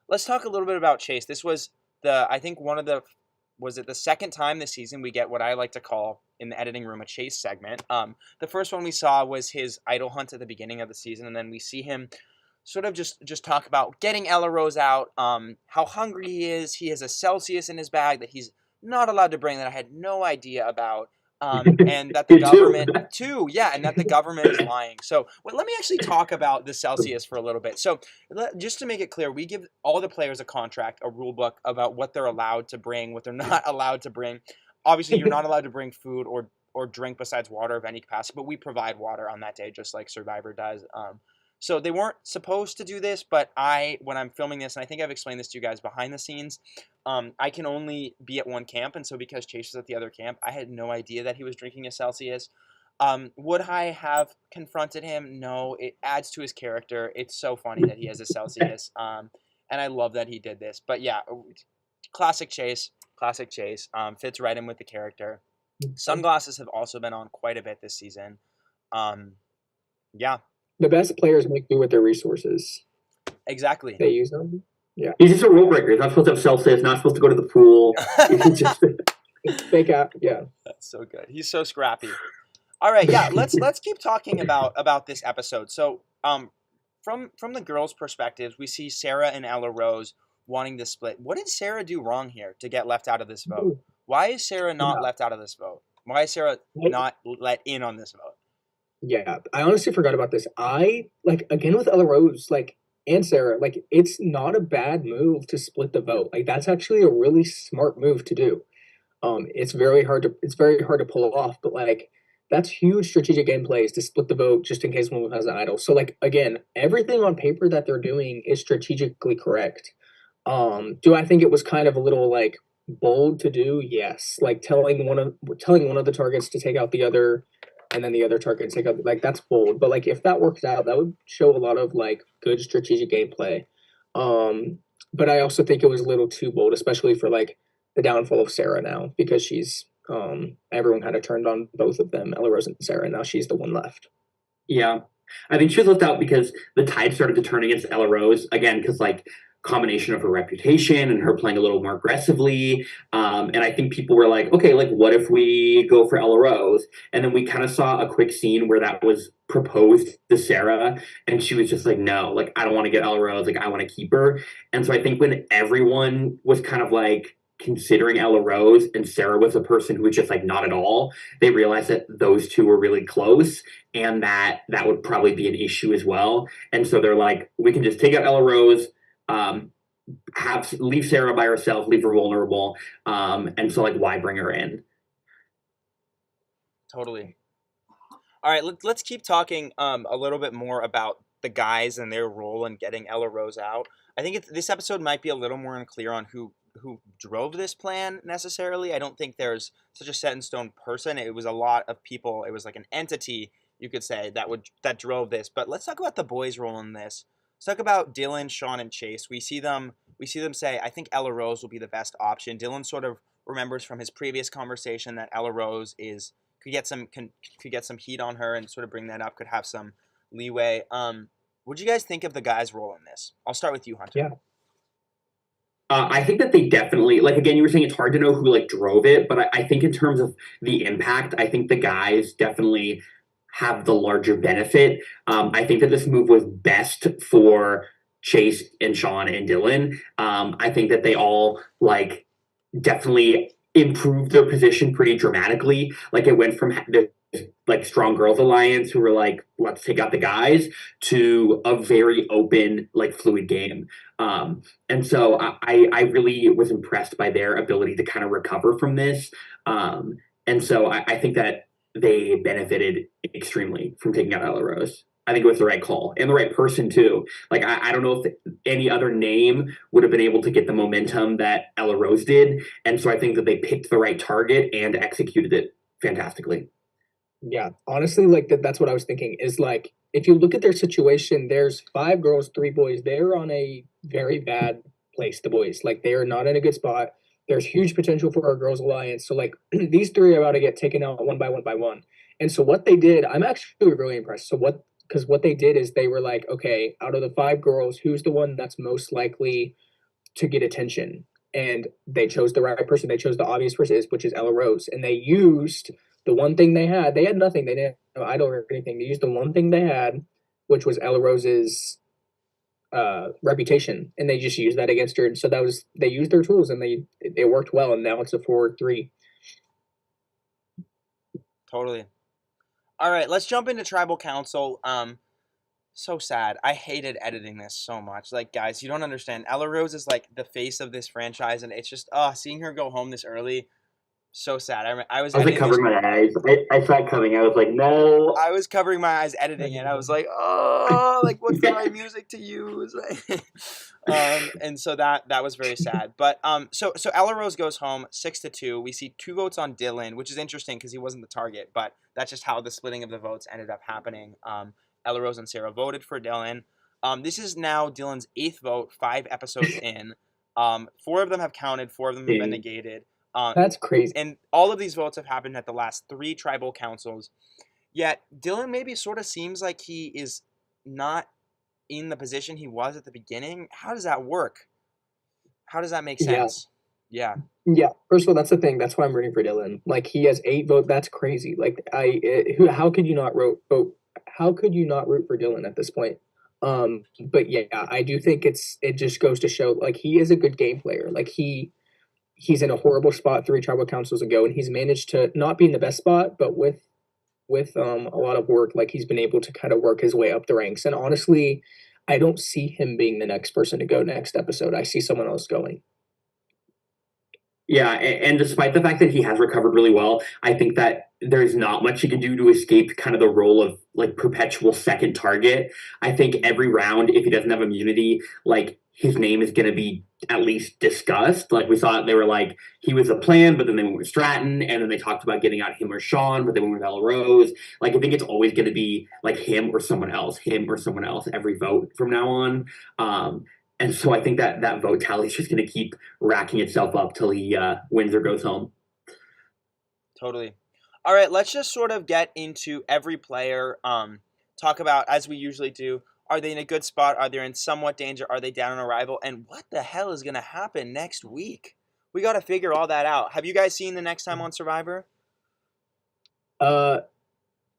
Let's talk a little bit about Chase. This was I think was it the second time this season we get what I like to call in the editing room a Chase segment. The first one we saw was his idol hunt at the beginning of the season, and then we see him sort of just talk about getting Ella Rose out, how hungry he is. He has a Celsius in his bag that he's not allowed to bring that I had no idea about. And that the government too, yeah, and that the government is lying. So let me actually talk about the Celsius for a little bit. So just to make it clear, we give all the players a contract, a rule book about what they're allowed to bring, what they're not allowed to bring. obviously you're not allowed to bring food or drink besides water of any capacity, but we provide water on that day, just like Survivor does. So they weren't supposed to do this, but when I'm filming this, and I think I've explained this to you guys behind the scenes, I can only be at one camp, and so because Chase was at the other camp, I had no idea that he was drinking a Celsius. Would I have confronted him? No, it adds to his character. It's so funny that he has a Celsius, and I love that he did this. But yeah, classic Chase, fits right in with the character. Sunglasses have also been on quite a bit this season. Yeah, The best players make do with their resources. exactly. They use them. Yeah. He's just a rule breaker. He's not supposed to have Celsius, not supposed to go to the pool. He's just Fake out. Yeah. That's so good. He's so scrappy. All right, yeah. Let's keep talking about this episode. So, from the girls' perspectives, we see Sarah and Ella Rose wanting to split. What did Sarah do wrong here to get left out of this vote? Why is Sarah not left out of this vote? Why is Sarah not let in on this vote? Yeah, I honestly forgot about this. I like again with Ella Rose, like and Sarah, like it's not a bad move to split the vote. Like that's actually a really smart move to do. It's very hard to pull off, but like that's huge strategic gameplay is to split the vote just in case one of them has an idol. So like again, everything on paper that they're doing is strategically correct. Do I think it was kind of a little like bold to do? Yes. Like telling one of the targets to take out the other and then the other target take out like that's bold. But like if that works out, that would show a lot of like good strategic gameplay. But I also think it was a little too bold, especially for like the downfall of Sarah now because she's everyone kind of turned on both of them, Ella Rose and Sarah, and now she's the one left. Yeah. I think she was left out because the tide started to turn against Ella Rose again, because like combination of her reputation and her playing a little more aggressively. And I think people were like, okay, like what if we go for Ella Rose? And then we kind of saw a quick scene where that was proposed to Sarah, and she was just like, no, like I don't want to get Ella Rose, like I want to keep her. And so I think when everyone was kind of like considering Ella Rose and Sarah was a person who was just like not at all, they realized that those two were really close and that would probably be an issue as well. And so they're like, we can just take out Ella Rose, leave Sarah by herself, leave her vulnerable. And so like why bring her in? Totally. All right, let's keep talking a little bit more about the guys and their role in getting Ella Rose out. I think this episode might be a little more unclear on who drove this plan necessarily. I don't think there's such a set in stone person. It was a lot of people. It was like an entity, you could say, that drove this. But let's talk about the boys' role in this. Let's talk about Dylan, Sean, and Chase. We see them say, I think Ella Rose will be the best option. Dylan sort of remembers from his previous conversation that Ella Rose could get some heat on her and sort of bring that up, could have some leeway. What do you guys think of the guys' role in this? I'll start with you, Hunter. Yeah. I think that they definitely, like, again, you were saying it's hard to know who, like, drove it, but I think in terms of the impact, I think the guys definitely have the larger benefit. I think that this move was best for Chase and Sean and Dylan. I think that they all, like, definitely improved their position pretty dramatically. Like, it went from the like strong girls alliance who were like, let's take out the guys, to a very open, like fluid game. And so I really was impressed by their ability to kind of recover from this. And so I think that they benefited extremely from taking out Ella Rose. I think it was the right call and the right person too. Like, I don't know if any other name would have been able to get the momentum that Ella Rose did. And so I think that they picked the right target and executed it fantastically. Yeah, honestly, like that's what I was thinking is like if you look at their situation, there's 5 girls, 3 boys. They're on a very bad place, the boys. Like they are not in a good spot. There's huge potential for our girls alliance. So like these 3 are about to get taken out one by one by one. And so what they did, I'm actually really impressed. So what they did is they were like, okay, out of the 5 girls, who's the one that's most likely to get attention? And they chose the right person. They chose the obvious person, which is Ella Rose. And they used the one thing they had. They had nothing. They didn't have idol or anything. They used the one thing they had, which was Ella Rose's reputation, and they just used that against her. And so they used their tools, and it worked well. And now it's a 4-3. Totally. All right, let's jump into Tribal Council. So sad. I hated editing this so much. Like, guys, you don't understand. Ella Rose is like the face of this franchise, and it's just seeing her go home this early. So sad. I was I was like editing this. covering my eyes. I saw it coming. I was like, no. I was covering my eyes editing it. I was like, oh, like what's the right music to use? And so that was very sad. But so Ella Rose goes home 6-2. We see 2 votes on Dylan, which is interesting because he wasn't the target, but that's just how the splitting of the votes ended up happening. Ella Rose and Sarah voted for Dylan. This is now Dylan's 8th vote, 5 episodes in. 4 of them have counted, 4 of them have been negated. That's crazy. And all of these votes have happened at the last 3 tribal councils. Yet Dylan maybe sort of seems like he is not in the position he was at the beginning. How does that work? How does that make sense? Yeah. Yeah. First of all, that's the thing. That's why I'm rooting for Dylan. Like he has 8 votes. That's crazy. Like how could you not vote? How could you not root for Dylan at this point? But yeah, I do think it just goes to show like he is a good game player. Like he's in a horrible spot 3 tribal councils ago, and he's managed to not be in the best spot, but with a lot of work, like he's been able to kind of work his way up the ranks. And honestly, I don't see him being the next person to go next episode. I see someone else going. Yeah, and despite the fact that he has recovered really well, I think that there's not much he can do to escape kind of the role of like perpetual second target. I think every round, if he doesn't have immunity, like his name is going to be at least discussed. Like we saw, they were like he was a plan, but then they went with Stratton, and then they talked about getting out him or Sean, but they went with Ella Rose. Like I think it's always going to be like him or someone else every vote from now on. And so I think that vote tally is just going to keep racking itself up till he wins or goes home. Totally. All right, let's just sort of get into every player. Talk about, as we usually do, are they in a good spot? Are they in somewhat danger? Are they down on arrival? And what the hell is going to happen next week? We got to figure all that out. Have you guys seen the Next Time on Survivor?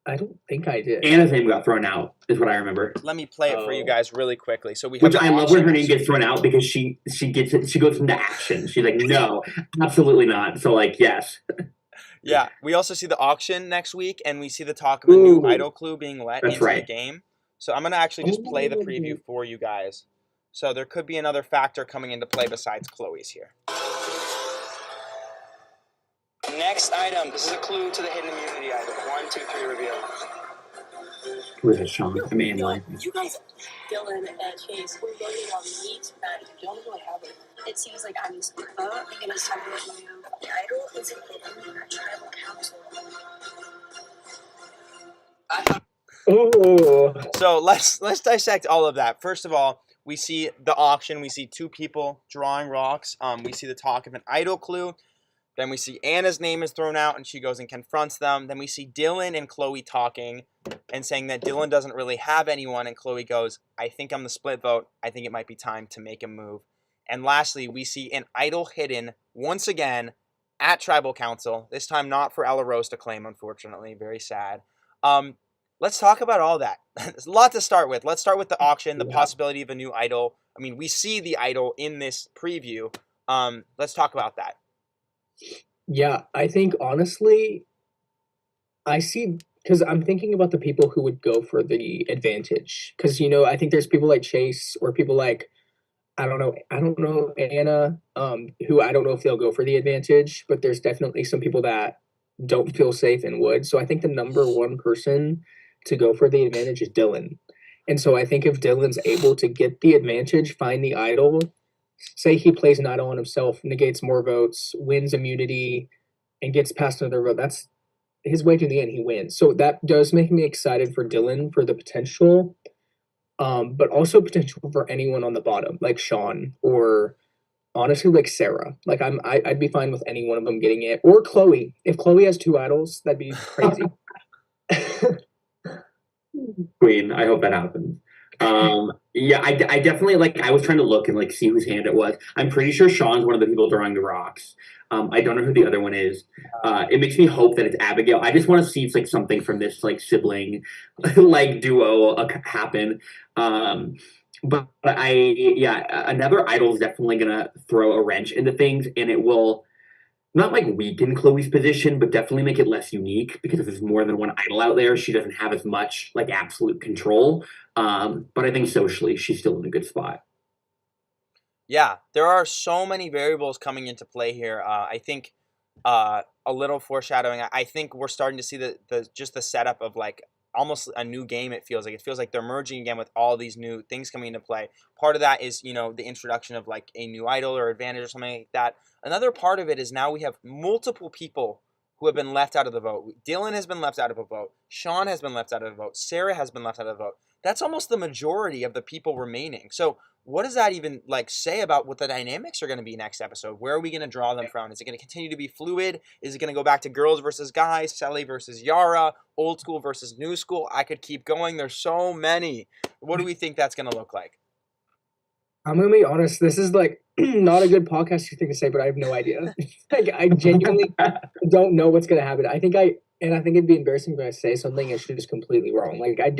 I don't think I did. Anna's name got thrown out, is what I remember. Let me play it for you guys really quickly. So which I love when her name gets thrown out because she goes into action. She's like, no, absolutely not. So like, yes. Yeah, we also see the auction next week, and we see the talk of a new idol clue being let into the game. So I'm going to actually just play the preview for you guys. So there could be another factor coming into play besides Chloe's here. Next item. This is a clue to the hidden immunity item. 1, 2, 3, reveal. Who is it, Sean? I mean, like, you guys, Dylan and Chase, we're voting on meat, and you don't really have it. It seems like I'm just voting against someone new. The idol is hidden in a tribal council. Oh. So let's dissect all of that. First of all, we see the auction. We see 2 people drawing rocks. We see the talk of an idol clue. Then we see Anna's name is thrown out, and she goes and confronts them. Then we see Dylan and Chloe talking and saying that Dylan doesn't really have anyone, and Chloe goes, I think I'm the split vote. I think it might be time to make a move. And lastly, we see an idol hidden once again at Tribal Council, this time not for Ella Rose to claim, unfortunately. Very sad. Let's talk about all that. There's a lot to start with. Let's start with the auction, the possibility of a new idol. I mean, we see the idol in this preview. Let's talk about that. Yeah, I think honestly, I see, because I'm thinking about the people who would go for the advantage. Because, I think there's people like Chase or people like, I don't know Anna, who I don't know if they'll go for the advantage, but there's definitely some people that don't feel safe and would. So I think the number one person to go for the advantage is Dylan. And so I think if Dylan's able to get the advantage, find the idol, say he plays an idol on himself, negates more votes, wins immunity, and gets past another vote, that's his way to the end, he wins. So that does make me excited for Dylan for the potential, but also potential for anyone on the bottom, like Sean, or honestly, like Sarah. Like I'd be fine with any one of them getting it. Or Chloe. If Chloe has 2 idols, that'd be crazy. Queen, I hope that happens. Yeah, I definitely, like, I was trying to look and like see whose hand it was. I'm pretty sure Sean's one of the people drawing the rocks. I don't know who the other one is. It makes me hope that it's Abigail. I just want to see if like something from this like sibling like duo happen. But another idol is definitely gonna throw a wrench into things, and it will not like weaken Chloe's position, but definitely make it less unique, because if there's more than one idol out there, she doesn't have as much like absolute control. But I think socially, she's still in a good spot. Yeah, there are so many variables coming into play here. I think a little foreshadowing. I think we're starting to see the just the setup of like almost a new game. It feels like they're merging again with all these new things coming into play. Part of that is the introduction of like a new idol or advantage or something like that. Another part of it is now we have multiple people who have been left out of the vote. Dylan has been left out of a vote. Sean has been left out of the vote. Sarah has been left out of the vote. That's almost the majority of the people remaining. So what does that even like say about what the dynamics are going to be next episode? Where are we going to draw them from? Is it going to continue to be fluid? Is it going to go back to girls versus guys, Sally versus Yara, old school versus new school? I could keep going. There's so many. What do we think that's going to look like? I'm gonna be honest. This is like not a good podcast thing to say, but I have no idea. Like I genuinely don't know what's gonna happen. I think it'd be embarrassing if I say something and it's just completely wrong. Like I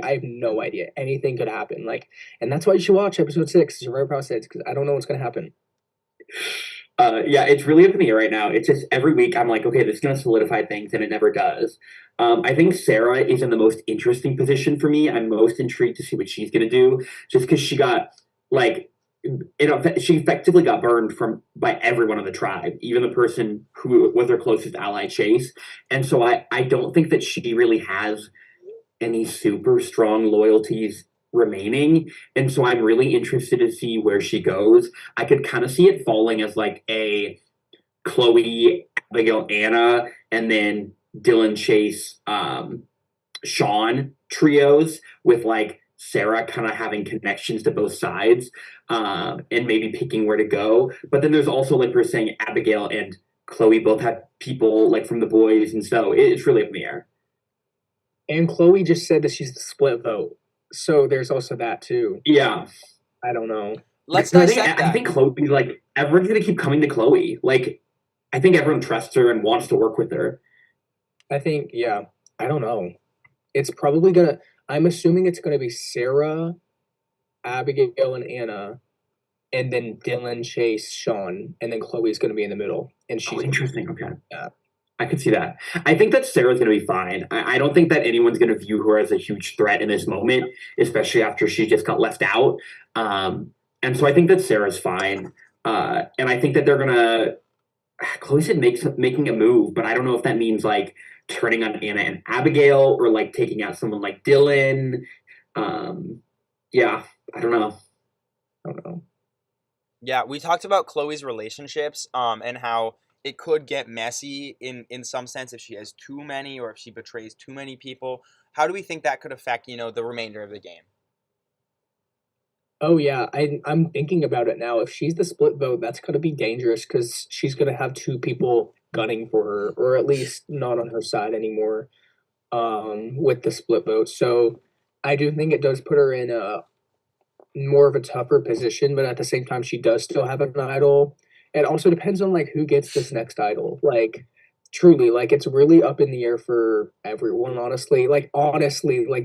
have no idea. Anything could happen. Like, and that's why you should watch episode 6, Survivor Palisades, because I don't know what's gonna happen. Yeah, it's really up in the air right now. It's just every week I'm like, okay, this is going to solidify things, and it never does. I think Sarah is in the most interesting position for me. I'm most intrigued to see what she's going to do, just because she got like she effectively got burned by everyone on the tribe, even the person who was her closest ally, Chase. And so I don't think that she really has any super strong loyalties remaining. And so I'm really interested to see where she goes. I could kind of see it falling as like a Chloe, Abigail, Anna, and then Dylan, Chase, Sean trios with like Sarah kind of having connections to both sides, and maybe picking where to go. But then there's also, like we're saying, Abigail and Chloe both have people like from the boys, and so it's really up in the air. And Chloe just said that she's the split vote, so there's also that too. Yeah. I don't know. Let's I dissect that. think Chloe's like everyone's gonna keep coming to Chloe. Like I think everyone trusts her and wants to work with her. I think, yeah. I don't know. It's probably gonna. I'm assuming it's gonna be Sarah, Abigail, and Anna, and then Dylan, Chase, Sean, and then Chloe's gonna be in the middle, and she's Interesting. Okay. Yeah. I could see that. I think that Sarah's going to be fine. I don't think that anyone's going to view her as a huge threat in this moment, especially after she just got left out. And so I think that Sarah's fine. And I think that they're going to. Chloe said making a move, but I don't know if that means like turning on Anna and Abigail or like taking out someone like Dylan. Yeah, I don't know. Yeah, we talked about Chloe's relationships and how it could get messy in some sense if she has too many or if she betrays too many people. How do we think that could affect, the remainder of the game? Oh yeah, I'm thinking about it now. If she's the split vote, that's gonna be dangerous because she's gonna have 2 people gunning for her, or at least not on her side anymore. With the split vote, so I do think it does put her in a more of a tougher position, but at the same time, she does still have an idol. It also depends on like who gets this next idol. Like truly, like it's really up in the air for everyone, honestly. Like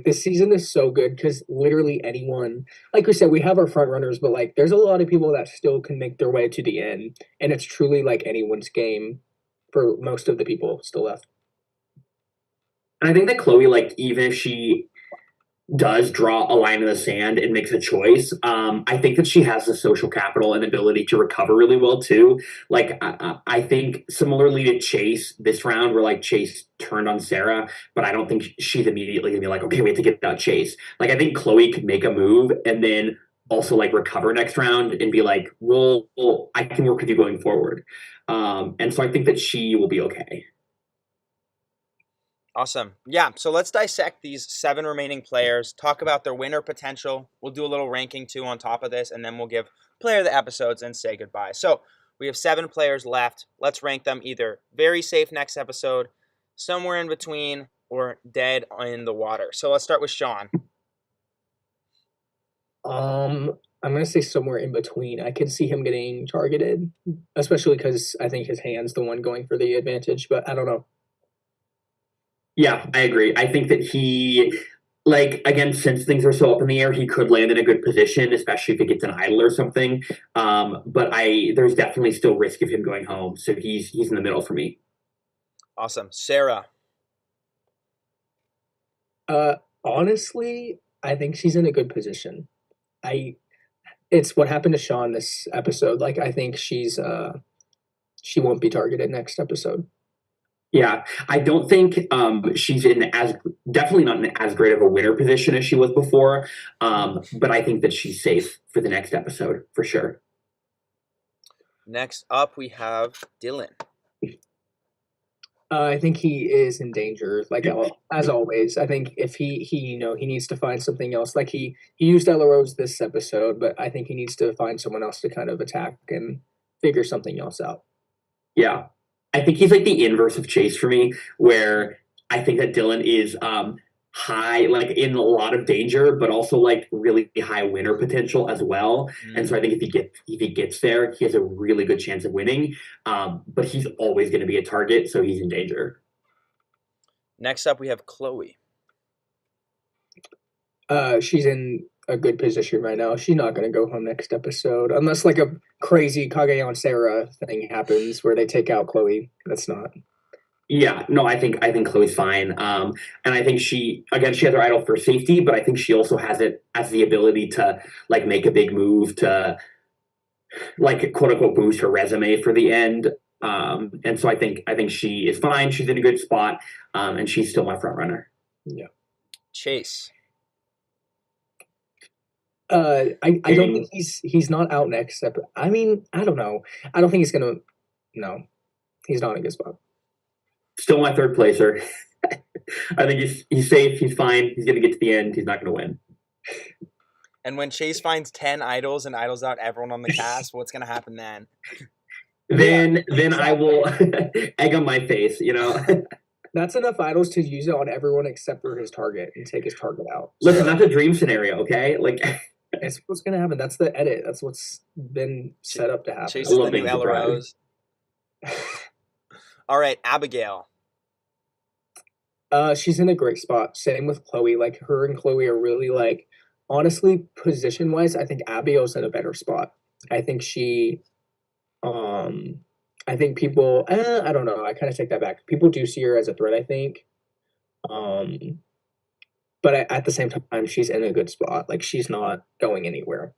this season is so good because literally anyone, like we said, we have our front runners, but like there's a lot of people that still can make their way to the end. And it's truly like anyone's game for most of the people still left. And I think that Chloe, like, even if she does draw a line in the sand and makes a choice, I think that she has the social capital and ability to recover really well too. Like I think similarly to Chase this round, where like Chase turned on Sarah, but I don't think she's immediately gonna be like, okay, we have to get out Chase. Like I think Chloe could make a move and then also like recover next round and be like, well, I can work with you going forward. And so I think that she will be okay. Awesome. Yeah, so let's dissect these 7 remaining players, talk about their winner potential. We'll do a little ranking too on top of this, and then we'll give player of the episodes and say goodbye. So we have 7 players left. Let's rank them either very safe next episode, somewhere in between, or dead in the water. So let's start with Sean. I'm gonna say somewhere in between. I can see him getting targeted, especially because I think his hand's the one going for the advantage, but I don't know. Yeah, I agree. I think that he, like, again, since things are so up in the air, he could land in a good position, especially if he gets an idol or something. But there's definitely still risk of him going home, so he's in the middle for me. Awesome. Sarah. Honestly, I think she's in a good position. It's what happened to Sean this episode. Like, I think she's she won't be targeted next episode. Yeah, I don't think she's in as definitely not in as great of a winner position as she was before. But I think that she's safe for the next episode for sure. Next up, we have Dylan. I think he is in danger, like as always. I think if he he needs to find something else. Like he used Ella Rose this episode, but I think he needs to find someone else to kind of attack and figure something else out. Yeah, I think he's like the inverse of Chase for me, where I think that Dylan is high, like in a lot of danger, but also like really high winner potential as well. And so I think if he gets there, he has a really good chance of winning. But he's always going to be a target, so he's in danger. Next up, we have Chloe. She's in a good position right now. She's not going to go home next episode unless like a crazy Kage Sarah thing happens where they take out Chloe. That's not. Yeah, no, I think Chloe's fine. And I think she has her idol for safety, but I think she also has the ability to like make a big move to like quote unquote boost her resume for the end. And so I think she is fine. She's in a good spot. And she's still my front runner. Yeah. Chase. I don't think he's not out next episode. I mean, I don't know. I don't think he's gonna. No, he's not in a good spot. Still my third placer. I think he's safe. He's fine. He's gonna get to the end. He's not gonna win. And when Chase finds 10 idols and idols out everyone on the cast, what's gonna happen then? Then I will egg on my face. That's enough idols to use it on everyone except for his target and take his target out. Listen, that's a dream scenario, okay? Like. That's what's gonna happen. That's the edit. That's what's been set up to happen. Chase is the new Ella Rose. All right, Abigail. She's in a great spot. Same with Chloe. Like her and Chloe are really like honestly position wise. I think Abigail's in a better spot. I think she, I think people. I don't know. I kind of take that back. People do see her as a threat. I think. But at the same time, she's in a good spot. Like she's not going anywhere.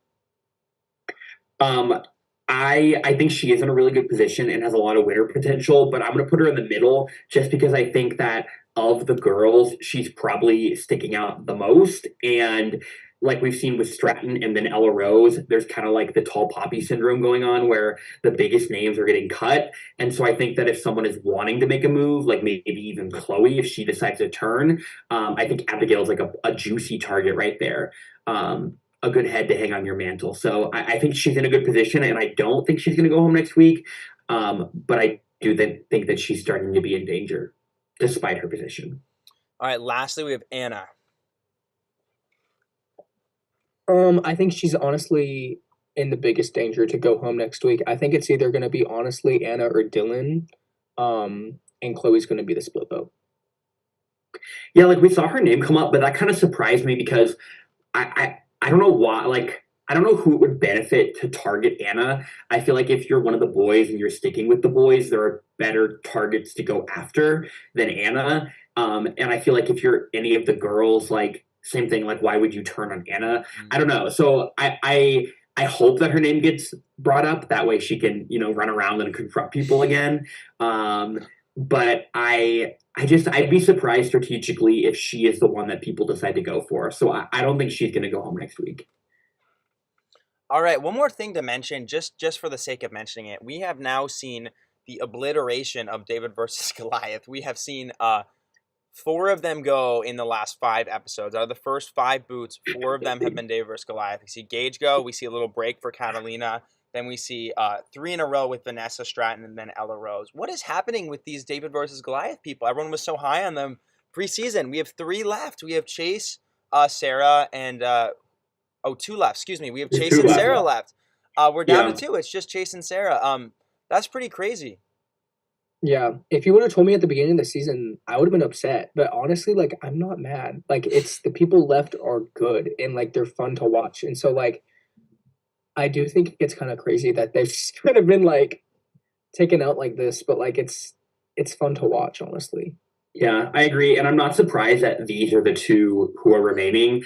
I think she is in a really good position and has a lot of winner potential, but I'm going to put her in the middle just because I think that of the girls, she's probably sticking out the most. And like we've seen with Stratton and then Ella Rose, there's kind of like the tall poppy syndrome going on where the biggest names are getting cut. And so I think that if someone is wanting to make a move, like maybe even Chloe, if she decides to turn, I think Abigail's like a juicy target right there. A good head to hang on your mantle. So I think she's in a good position, and I don't think she's going to go home next week. But I do think that she's starting to be in danger despite her position. All right, lastly, we have Anna. I think she's honestly in the biggest danger to go home next week. I think it's either going to be honestly Anna or Dylan, and Chloe's going to be the split vote. Yeah, like we saw her name come up, but that kind of surprised me because I don't know why. Like I don't know who it would benefit to target Anna. I feel like if you're one of the boys and you're sticking with the boys, there are better targets to go after than Anna. And I feel like if you're any of the girls, like. Same thing, like why would you turn on Anna? I don't know. So I hope that her name gets brought up. That way she can, run around and confront people again. But I'd be surprised strategically if she is the one that people decide to go for. So I don't think she's gonna go home next week. All right, one more thing to mention, just for the sake of mentioning it. We have now seen the obliteration of David versus Goliath. We have seen 4 of them go in the last 5 episodes. Out of the first 5 boots, 4 of them have been David versus Goliath. We see Gage go. We see a little break for Catalina. Then we see 3 in a row with Vanessa Stratton and then Ella Rose. What is happening with these David versus Goliath people? Everyone was so high on them preseason. We have 3 left. We have Chase, Sarah, and 2 left. Excuse me. We have Chase and Sarah left. We're down to 2. It's just Chase and Sarah. That's pretty crazy. Yeah, if you would have told me at the beginning of the season, I would have been upset. But honestly, like, I'm not mad. Like, it's the people left are good and like they're fun to watch. And so, like, I do think it's kind of crazy that they've kind of been like taken out like this. But like, it's fun to watch, honestly. Yeah, I agree, and I'm not surprised that these are the two who are remaining.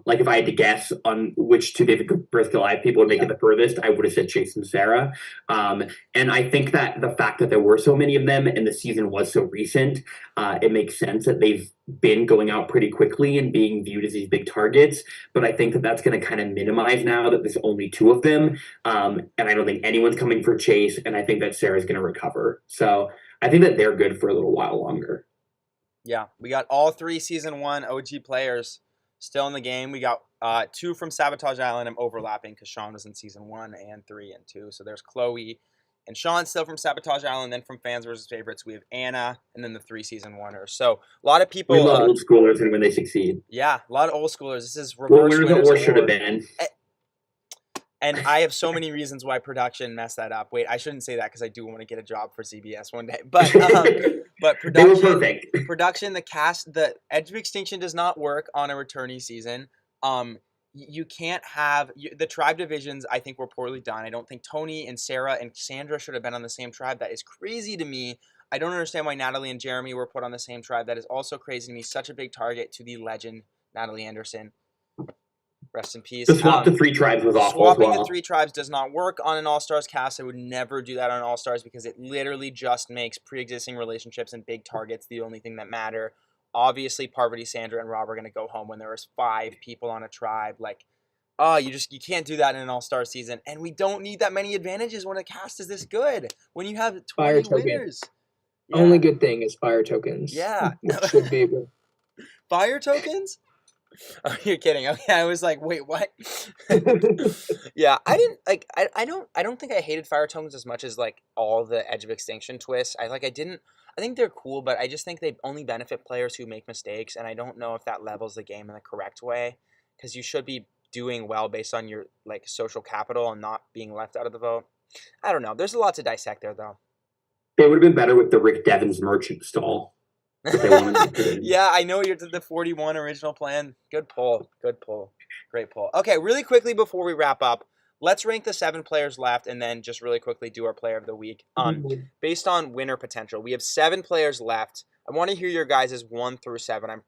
Like if I had to guess on which two David versus Goliath people would make it the furthest, I would have said Chase and Sarah. Um, and I think that the fact that there were so many of them and the season was so recent, it makes sense that they've been going out pretty quickly and being viewed as these big targets. But I think that that's going to kind of minimize now that there's only two of them. And I don't think anyone's coming for Chase, and I think that Sarah's going to recover. So I think that they're good for a little while longer. Yeah, we got all 3 season 1 OG players still in the game. We got 2 from Sabotage Island. I'm overlapping because Sean was in season 1 and 3 and 2. So there's Chloe and Sean still from Sabotage Island. Then from Fans versus Favorites, we have Anna, and then the 3 season 1ers. So a lot of people. We love old schoolers and when they succeed. Yeah, a lot of old schoolers. This is reverse. Well, where the winners or should have award. been. And I have so many reasons why production messed that up. Wait, I shouldn't say that because I do want to get a job for CBS one day. But They were perfect. production, the cast, the Edge of Extinction does not work on a returnee season. You can't have the tribe divisions. I think were poorly done. I don't think Tony and Sarah and Sandra should have been on the same tribe. That is crazy to me. I don't understand why Natalie and Jeremy were put on the same tribe. That is also crazy to me. Such a big target to the legend Natalie Anderson. Rest in peace. The swap to 3 tribes was awful. Swapping as well. to 3 tribes does not work on an All-Stars cast. I would never do that on All-Stars because it literally just makes pre-existing relationships and big targets the only thing that matter. Obviously, Parvati, Sandra, and Rob are going to go home when there was 5 people on a tribe. Like, you can't do that in an All-Star season. And we don't need that many advantages when a cast is this good. When you have 20 winners. Yeah. Only good thing is fire tokens. Yeah. Should be good. Fire tokens? Oh, you're kidding. Okay, I was like, wait, what? Yeah, I didn't like. I don't think I hated fire tokens as much as like all the Edge of Extinction twists. I think they're cool, but I just think they only benefit players who make mistakes, and I don't know if that levels the game in the correct way, because you should be doing well based on your like social capital and not being left out of the vote. I don't know. There's a lot to dissect there, though. It would have been better with the Rick Devens merchant stall. Yeah, I know you're to the 41 original plan. Good pull. Great pull. Okay, really quickly before we wrap up, let's rank the 7 players left and then just really quickly do our player of the week. Based on winner potential, we have 7 players left. I want to hear your guys' 1 through 7.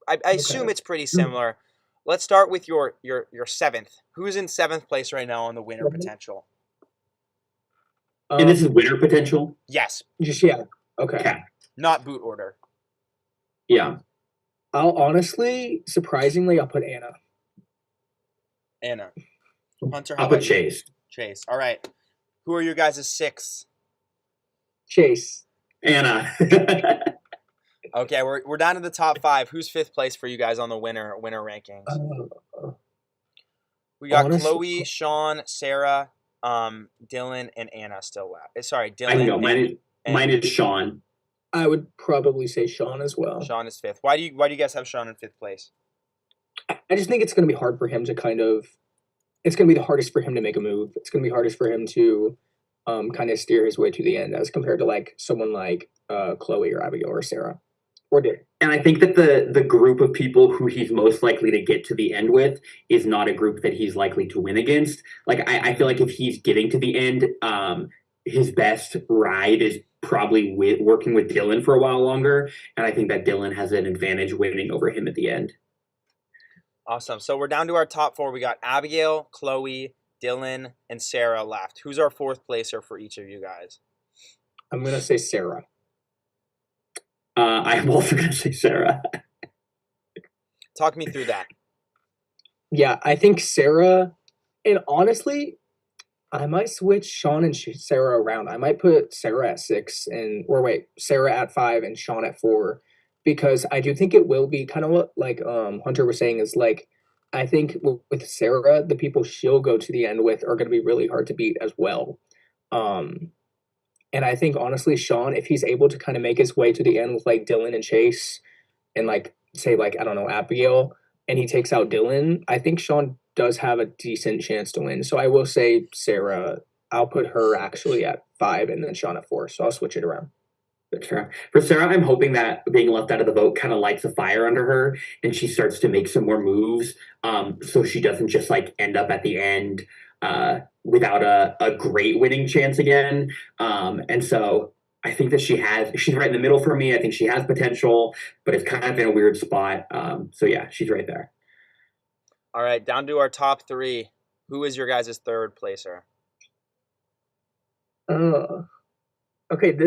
I assume it's pretty similar. Let's start with your 7th. Who's in 7th place right now on the winner potential? And this is winner potential? Yes. Just Okay. Not boot order. Yeah. Surprisingly, I'll put Anna. Hunter, I'll put Chase. Chase. All right. Who are your guys' 6th? Chase. Anna. Okay, we're down to the top 5. Who's 5th place for you guys on the winner rankings? We got Chloe, Sean, Sarah, Dylan, and Anna still left. Sorry, Dylan. I know. Mine is Sean. I would probably say Sean as well. Sean is 5th. Why do you guys have Sean in 5th place? I just think it's going to be hard for him to it's going to be the hardest for him to make a move. It's going to be hardest for him to kind of steer his way to the end as compared to like someone like Chloe or Abigail or Sarah or Dick. And I think that the group of people who he's most likely to get to the end with is not a group that he's likely to win against. Like I feel like if he's getting to the end, his best ride is probably working with Dylan for a while longer, and I think that Dylan has an advantage winning over him at the end. Awesome. So we're down to our top 4. We got Abigail, Chloe, Dylan, and Sarah left. Who's our 4th placer for each of you guys? I'm going to say Sarah. I'm also going to say Sarah. Talk me through that. Yeah, I think Sarah, and honestly, I might switch Sean and Sarah around. I might put Sarah at 6 Sarah at 5 and Sean at 4, because I do think it will be kind of what like Hunter was saying is like, I think with Sarah, the people she'll go to the end with are going to be really hard to beat as well. And I think honestly, Sean, if he's able to kind of make his way to the end with like Dylan and Chase and like say like, I don't know, Abigail, and he takes out Dylan, I think Sean does have a decent chance to win. So I will say Sarah, I'll put her actually at 5 and then Sean at 4. So I'll switch it around. For Sarah, I'm hoping that being left out of the vote kind of lights a fire under her and she starts to make some more moves, so she doesn't just like end up at the end without a great winning chance again. And so I think that she's right in the middle for me. I think she has potential, but it's kind of in a weird spot. So yeah, she's right there. All right, down to our top three. Who is your guys' third placer? Okay,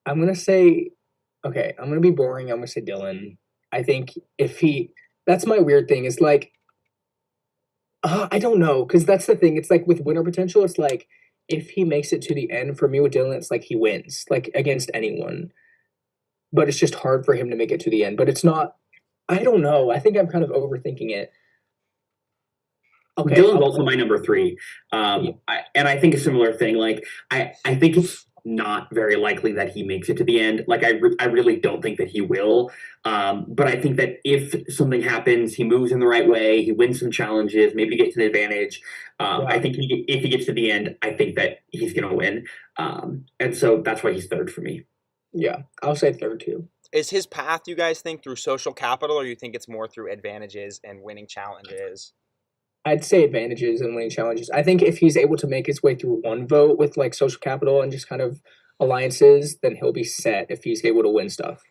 I'm gonna say, okay, I'm gonna be boring. I'm gonna say Dylan. I think that's my weird thing. Is like, I don't know, because that's the thing. It's like with winner potential, it's like if he makes it to the end for me with Dylan, it's like he wins, like against anyone. But it's just hard for him to make it to the end. But it's not. I don't know. I think I'm kind of overthinking it. Okay, Dylan's also my number three. And I think a similar thing. Like, I think it's not very likely that he makes it to the end. Like, I really don't think that he will. But I think that if something happens, he moves in the right way, he wins some challenges, maybe gets an advantage. I think if he gets to the end, I think that he's going to win. And so that's why he's third for me. Yeah, I'll say third too. Is his path, you guys think, through social capital, or you think it's more through advantages and winning challenges? I'd say advantages and winning challenges. I think if he's able to make his way through one vote with like social capital and just kind of alliances, then he'll be set if he's able to win stuff.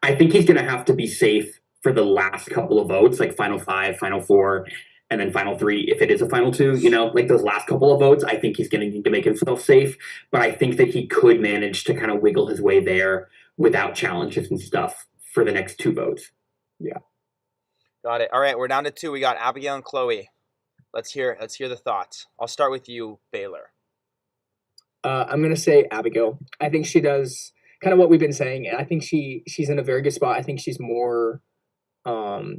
I think he's going to have to be safe for the last couple of votes, like final five, final four, and then final three. If it is a final two, like those last couple of votes, I think he's going to need to make himself safe. But I think that he could manage to kind of wiggle his way there without challenges and stuff for the next two votes. Yeah. Got it. All right, we're down to two. We got Abigail and Chloe. Let's hear the thoughts. I'll start with you, Baylor. I'm gonna say Abigail. I think she does kind of what we've been saying. I think she's in a very good spot. I think she's more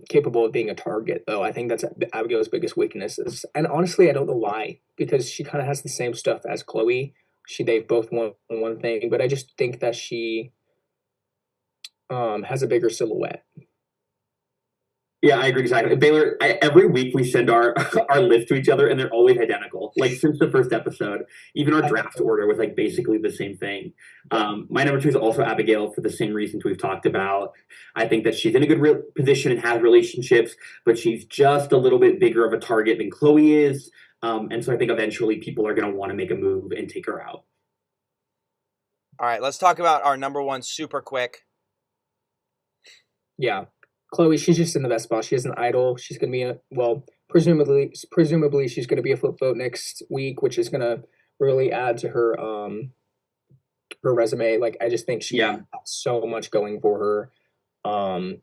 capable of being a target, though. I think that's Abigail's biggest weaknesses. And honestly, I don't know why, because she kind of has the same stuff as Chloe. They've both won one thing, but I just think that she has a bigger silhouette. Yeah, I agree exactly. Baylor, every week we send our our list to each other, and they're always identical. Like since the first episode, even our draft order was like basically the same thing. My number two is also Abigail for the same reasons we've talked about. I think that she's in a good position and has relationships, but she's just a little bit bigger of a target than Chloe is. And so I think eventually people are going to want to make a move and take her out. All right, let's talk about our number one super quick. Yeah. Chloe, she's just in the best spot. She has an idol. She's going to be presumably she's going to be a flip vote next week, which is going to really add to her resume. Like, I just think she has so much going for her. And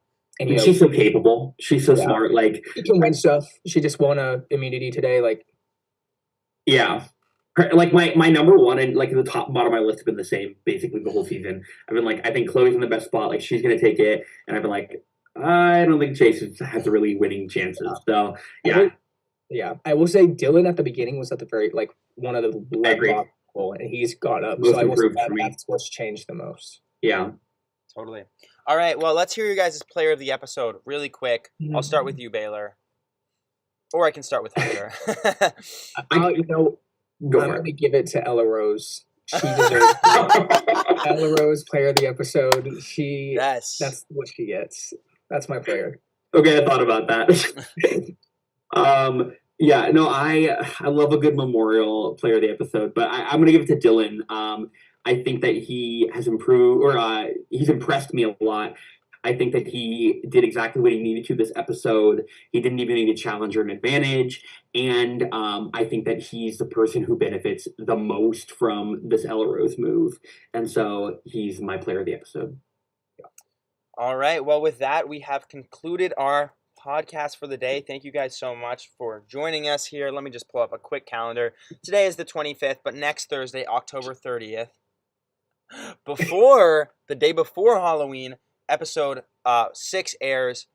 she's so capable. She's so smart. Like, she can win stuff. She just won a immunity today. Like, yeah. Like my number one and like the top and bottom of my list have been the same basically the whole season. I've been like, I think Chloe's in the best spot. Like, she's going to take it. And I've been like, I don't think Chase has really winning chances. So yeah, I will say Dylan at the beginning was at the very like one of the bottom people, and he's gone up. Most so I will say that's what's changed the most. Yeah, totally. All right, well, let's hear your guys' player of the episode really quick. I'll start with you, Baylor, or I can start with Heather. I'm going to give it to Ella Rose. She deserves it. Ella Rose, player of the episode. That's what she gets. That's my player. Okay, I thought about that. Yeah, no, I love a good memorial player of the episode, but I'm going to give it to Dylan. I think that he has improved, or he's impressed me a lot. I think that he did exactly what he needed to this episode. He didn't even need a challenge or an advantage. And I think that he's the person who benefits the most from this Ella Rose move. And so he's my player of the episode. All right. Well, with that, we have concluded our podcast for the day. Thank you guys so much for joining us here. Let me just pull up a quick calendar. Today is the 25th, but next Thursday, October 30th, the day before Halloween, episode 6 airs.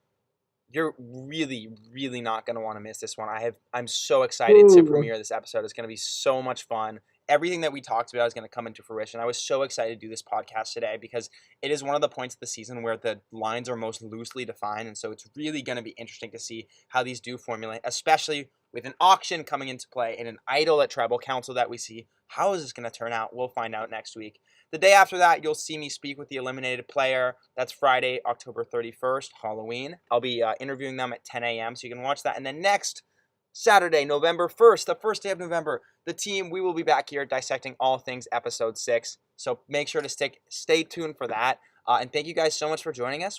You're really, really not going to want to miss this one. I'm so excited to premiere this episode. It's going to be so much fun. Everything that we talked about is going to come into fruition. I was so excited to do this podcast today because it is one of the points of the season where the lines are most loosely defined. And so it's really going to be interesting to see how these do formulate, especially with an auction coming into play and an idol at Tribal Council that we see. How is this going to turn out? We'll find out next week. The day after that, you'll see me speak with the eliminated player. That's Friday, October 31st, Halloween. I'll be interviewing them at 10 a.m., so you can watch that. And then next Saturday, November 1st, the first day of November, the team, we will be back here dissecting all things episode 6. So make sure to stay tuned for that. And thank you guys so much for joining us.